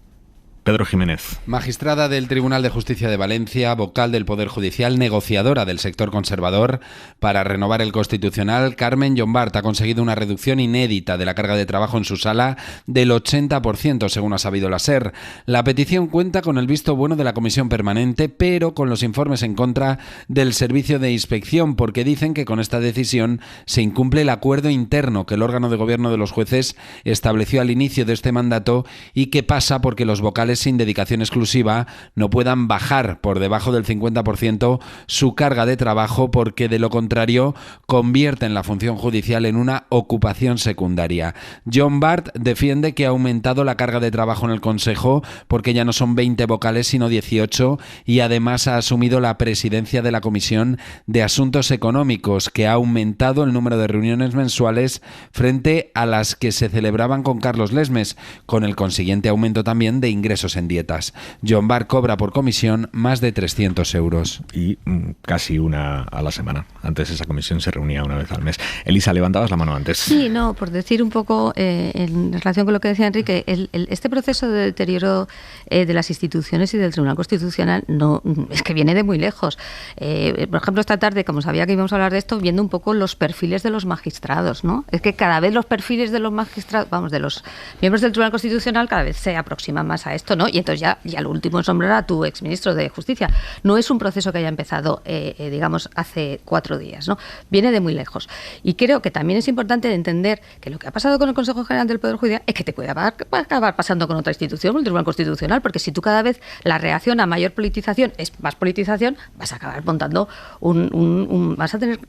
Pedro Jiménez. Magistrada del Tribunal de Justicia de Valencia, vocal del Poder Judicial, negociadora del sector conservador para renovar el Constitucional, Carmen Llombart ha conseguido una reducción inédita de la carga de trabajo en su sala del 80%, según ha sabido la SER. La petición cuenta con el visto bueno de la Comisión Permanente, pero con los informes en contra del Servicio de Inspección, porque dicen que con esta decisión se incumple el acuerdo interno que el órgano de gobierno de los jueces estableció al inicio de este mandato y que pasa porque los vocales trabajadores sin dedicación exclusiva no puedan bajar por debajo del 50% su carga de trabajo, porque de lo contrario convierten la función judicial en una ocupación secundaria. John Bart defiende que ha aumentado la carga de trabajo en el Consejo porque ya no son 20 vocales sino 18, y además ha asumido la presidencia de la Comisión de Asuntos Económicos, que ha aumentado el número de reuniones mensuales frente a las que se celebraban con Carlos Lesmes, con el consiguiente aumento también de ingresos en dietas. John Bart cobra por comisión más de 300 euros. Y casi una a la semana. Antes esa comisión se reunía una vez al mes. Elisa, levantabas la mano antes. Sí, no, por decir un poco en relación con lo que decía Enrique, este proceso de deterioro de las instituciones y del Tribunal Constitucional no es que viene de muy lejos. Por ejemplo, esta tarde, como sabía que íbamos a hablar de esto, viendo un poco los perfiles de los magistrados, ¿no? Es que cada vez los perfiles de los magistrados, vamos, de los miembros del Tribunal Constitucional cada vez se aproximan más a esto, ¿no? Y entonces ya lo último en sombra era tu exministro de Justicia. No es un proceso que haya empezado, digamos, hace 4 días, ¿no? Viene de muy lejos. Y creo que también es importante entender que lo que ha pasado con el Consejo General del Poder Judicial es que te puede acabar pasando con otra institución, con el Tribunal Constitucional, porque si tú cada vez la reacción a mayor politización es más politización, vas a acabar montando vas a tener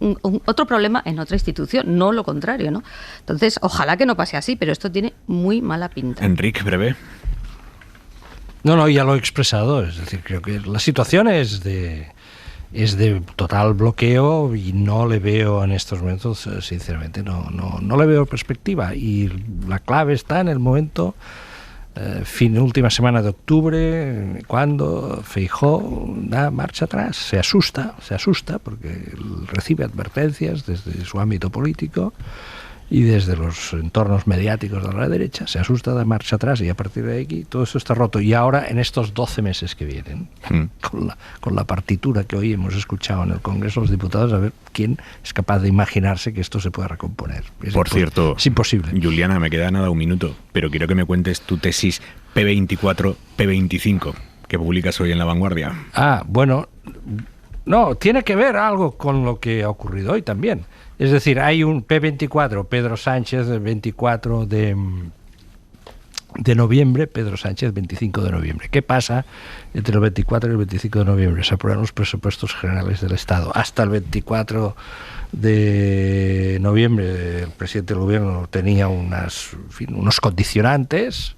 otro problema en otra institución, no lo contrario, ¿no? Entonces, ojalá que no pase así, pero esto tiene muy mala pinta. Enrique, breve. No, ya lo he expresado. Es decir, creo que la situación es de total bloqueo y no le veo en estos momentos, sinceramente, no le veo perspectiva. Y la clave está en el momento, última semana de octubre, cuando Feijóo da marcha atrás, se asusta porque recibe advertencias desde su ámbito político y desde los entornos mediáticos de la derecha, se asusta, da marcha atrás, y a partir de aquí todo eso está roto. Y ahora, en estos 12 meses que vienen, con la partitura que hoy hemos escuchado en el Congreso de los Diputados, a ver quién es capaz de imaginarse que esto se pueda recomponer. Por cierto, es imposible. Juliana, me queda nada un minuto, pero quiero que me cuentes tu tesis P24, P25, que publicas hoy en La Vanguardia. Bueno, no, tiene que ver algo con lo que ha ocurrido hoy también. Es decir, hay un P24, Pedro Sánchez, 24 de noviembre, Pedro Sánchez, 25 de noviembre. ¿Qué pasa entre el 24 y el 25 de noviembre? Se aprueban los presupuestos generales del Estado. Hasta el 24 de noviembre el presidente del gobierno tenía unos condicionantes.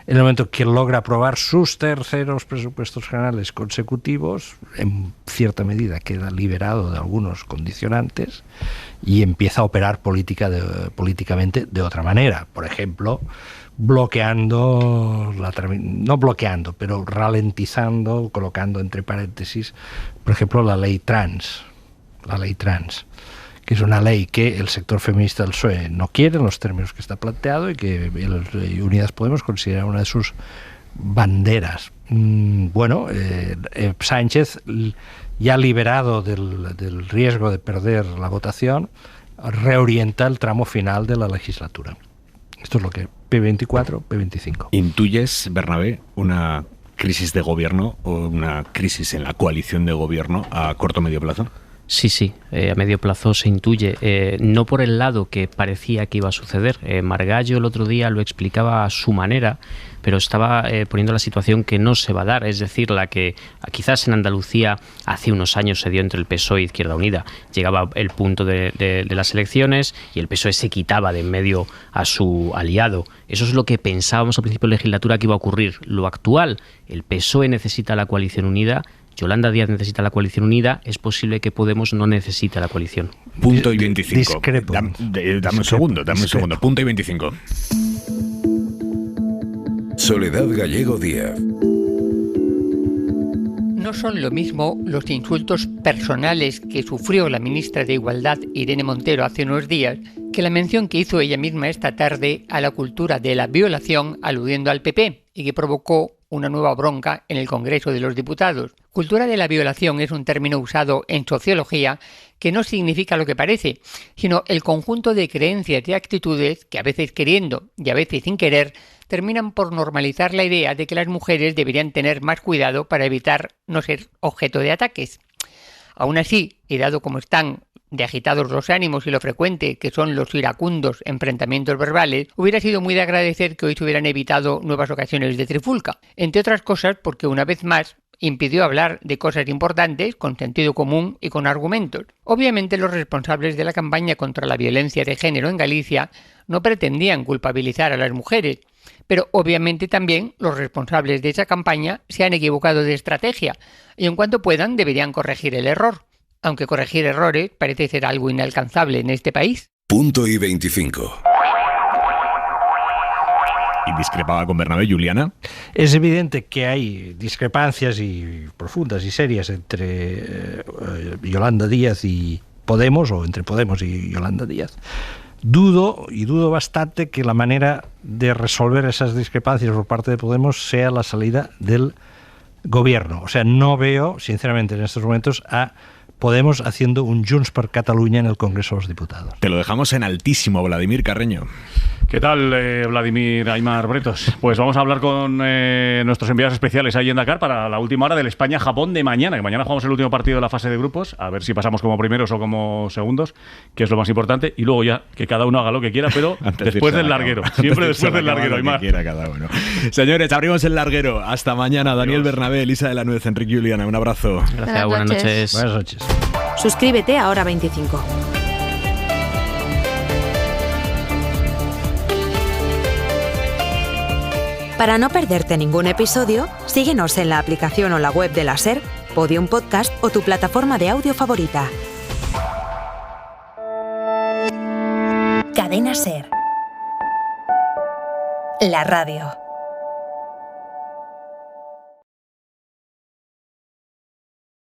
En el momento que logra aprobar sus terceros presupuestos generales consecutivos, en cierta medida queda liberado de algunos condicionantes y empieza a operar políticamente de otra manera. Por ejemplo, pero ralentizando, colocando entre paréntesis, por ejemplo, la ley trans, que es una ley que el sector feminista del PSOE no quiere en los términos que está planteado y que Unidas Podemos considera una de sus banderas. Sánchez, ya liberado del riesgo de perder la votación, reorienta el tramo final de la legislatura. Esto es lo que P24, P25. ¿Intuyes, Bernabé, una crisis de gobierno o una crisis en la coalición de gobierno a corto o medio plazo? Sí, a medio plazo se intuye, no por el lado que parecía que iba a suceder. Margallo el otro día lo explicaba a su manera, pero estaba poniendo la situación que no se va a dar, es decir, la que quizás en Andalucía hace unos años se dio entre el PSOE y Izquierda Unida. Llegaba el punto de las elecciones y el PSOE se quitaba de en medio a su aliado. Eso es lo que pensábamos al principio de la legislatura que iba a ocurrir. Lo actual, el PSOE necesita la coalición unida, Yolanda Díaz necesita la coalición unida, es posible que Podemos no necesite la coalición. Punto y 25. Discrepo. Dame un segundo. Punto y 25. Soledad Gallego Díaz. No son lo mismo los insultos personales que sufrió la ministra de Igualdad, Irene Montero, hace unos días, que la mención que hizo ella misma esta tarde a la cultura de la violación aludiendo al PP y que provocó una nueva bronca en el Congreso de los Diputados. Cultura de la violación es un término usado en sociología que no significa lo que parece, sino el conjunto de creencias y actitudes que a veces queriendo y a veces sin querer terminan por normalizar la idea de que las mujeres deberían tener más cuidado para evitar no ser objeto de ataques. Aún así, y dado como están de agitados los ánimos y lo frecuente que son los iracundos enfrentamientos verbales, hubiera sido muy de agradecer que hoy se hubieran evitado nuevas ocasiones de trifulca. Entre otras cosas porque una vez más impidió hablar de cosas importantes con sentido común y con argumentos. Obviamente los responsables de la campaña contra la violencia de género en Galicia no pretendían culpabilizar a las mujeres, pero obviamente también los responsables de esa campaña se han equivocado de estrategia y en cuanto puedan deberían corregir el error, aunque corregir errores parece ser algo inalcanzable en este país. Punto y 25. ¿Y discrepaba con Bernabé, Juliana? Es evidente que hay discrepancias y profundas y serias entre Yolanda Díaz y Podemos, o entre Podemos y Yolanda Díaz. Dudo bastante que la manera de resolver esas discrepancias por parte de Podemos sea la salida del gobierno. O sea, no veo, sinceramente, en estos momentos a Podemos haciendo un Junts per Catalunya en el Congreso de los Diputados. Te lo dejamos en altísimo, Vladimir Carreño. ¿Qué tal, Vladimir Aimar Bretos? Pues vamos a hablar con nuestros enviados especiales ahí en Dakar para la última hora del España-Japón de mañana, que mañana jugamos el último partido de la fase de grupos, a ver si pasamos como primeros o como segundos, que es lo más importante, y luego ya que cada uno haga lo que quiera, pero después del larguero, siempre después del larguero, Aimar. Cada uno. Señores, abrimos el larguero. Hasta mañana. Daniel Bernabé, Elisa de la Nuez, Enrique Juliana, un abrazo. Gracias, buenas noches. Buenas noches. Suscríbete a Hora 25. Para no perderte ningún episodio, síguenos en la aplicación o la web de la SER, Podium Podcast o tu plataforma de audio favorita. Cadena SER. La radio.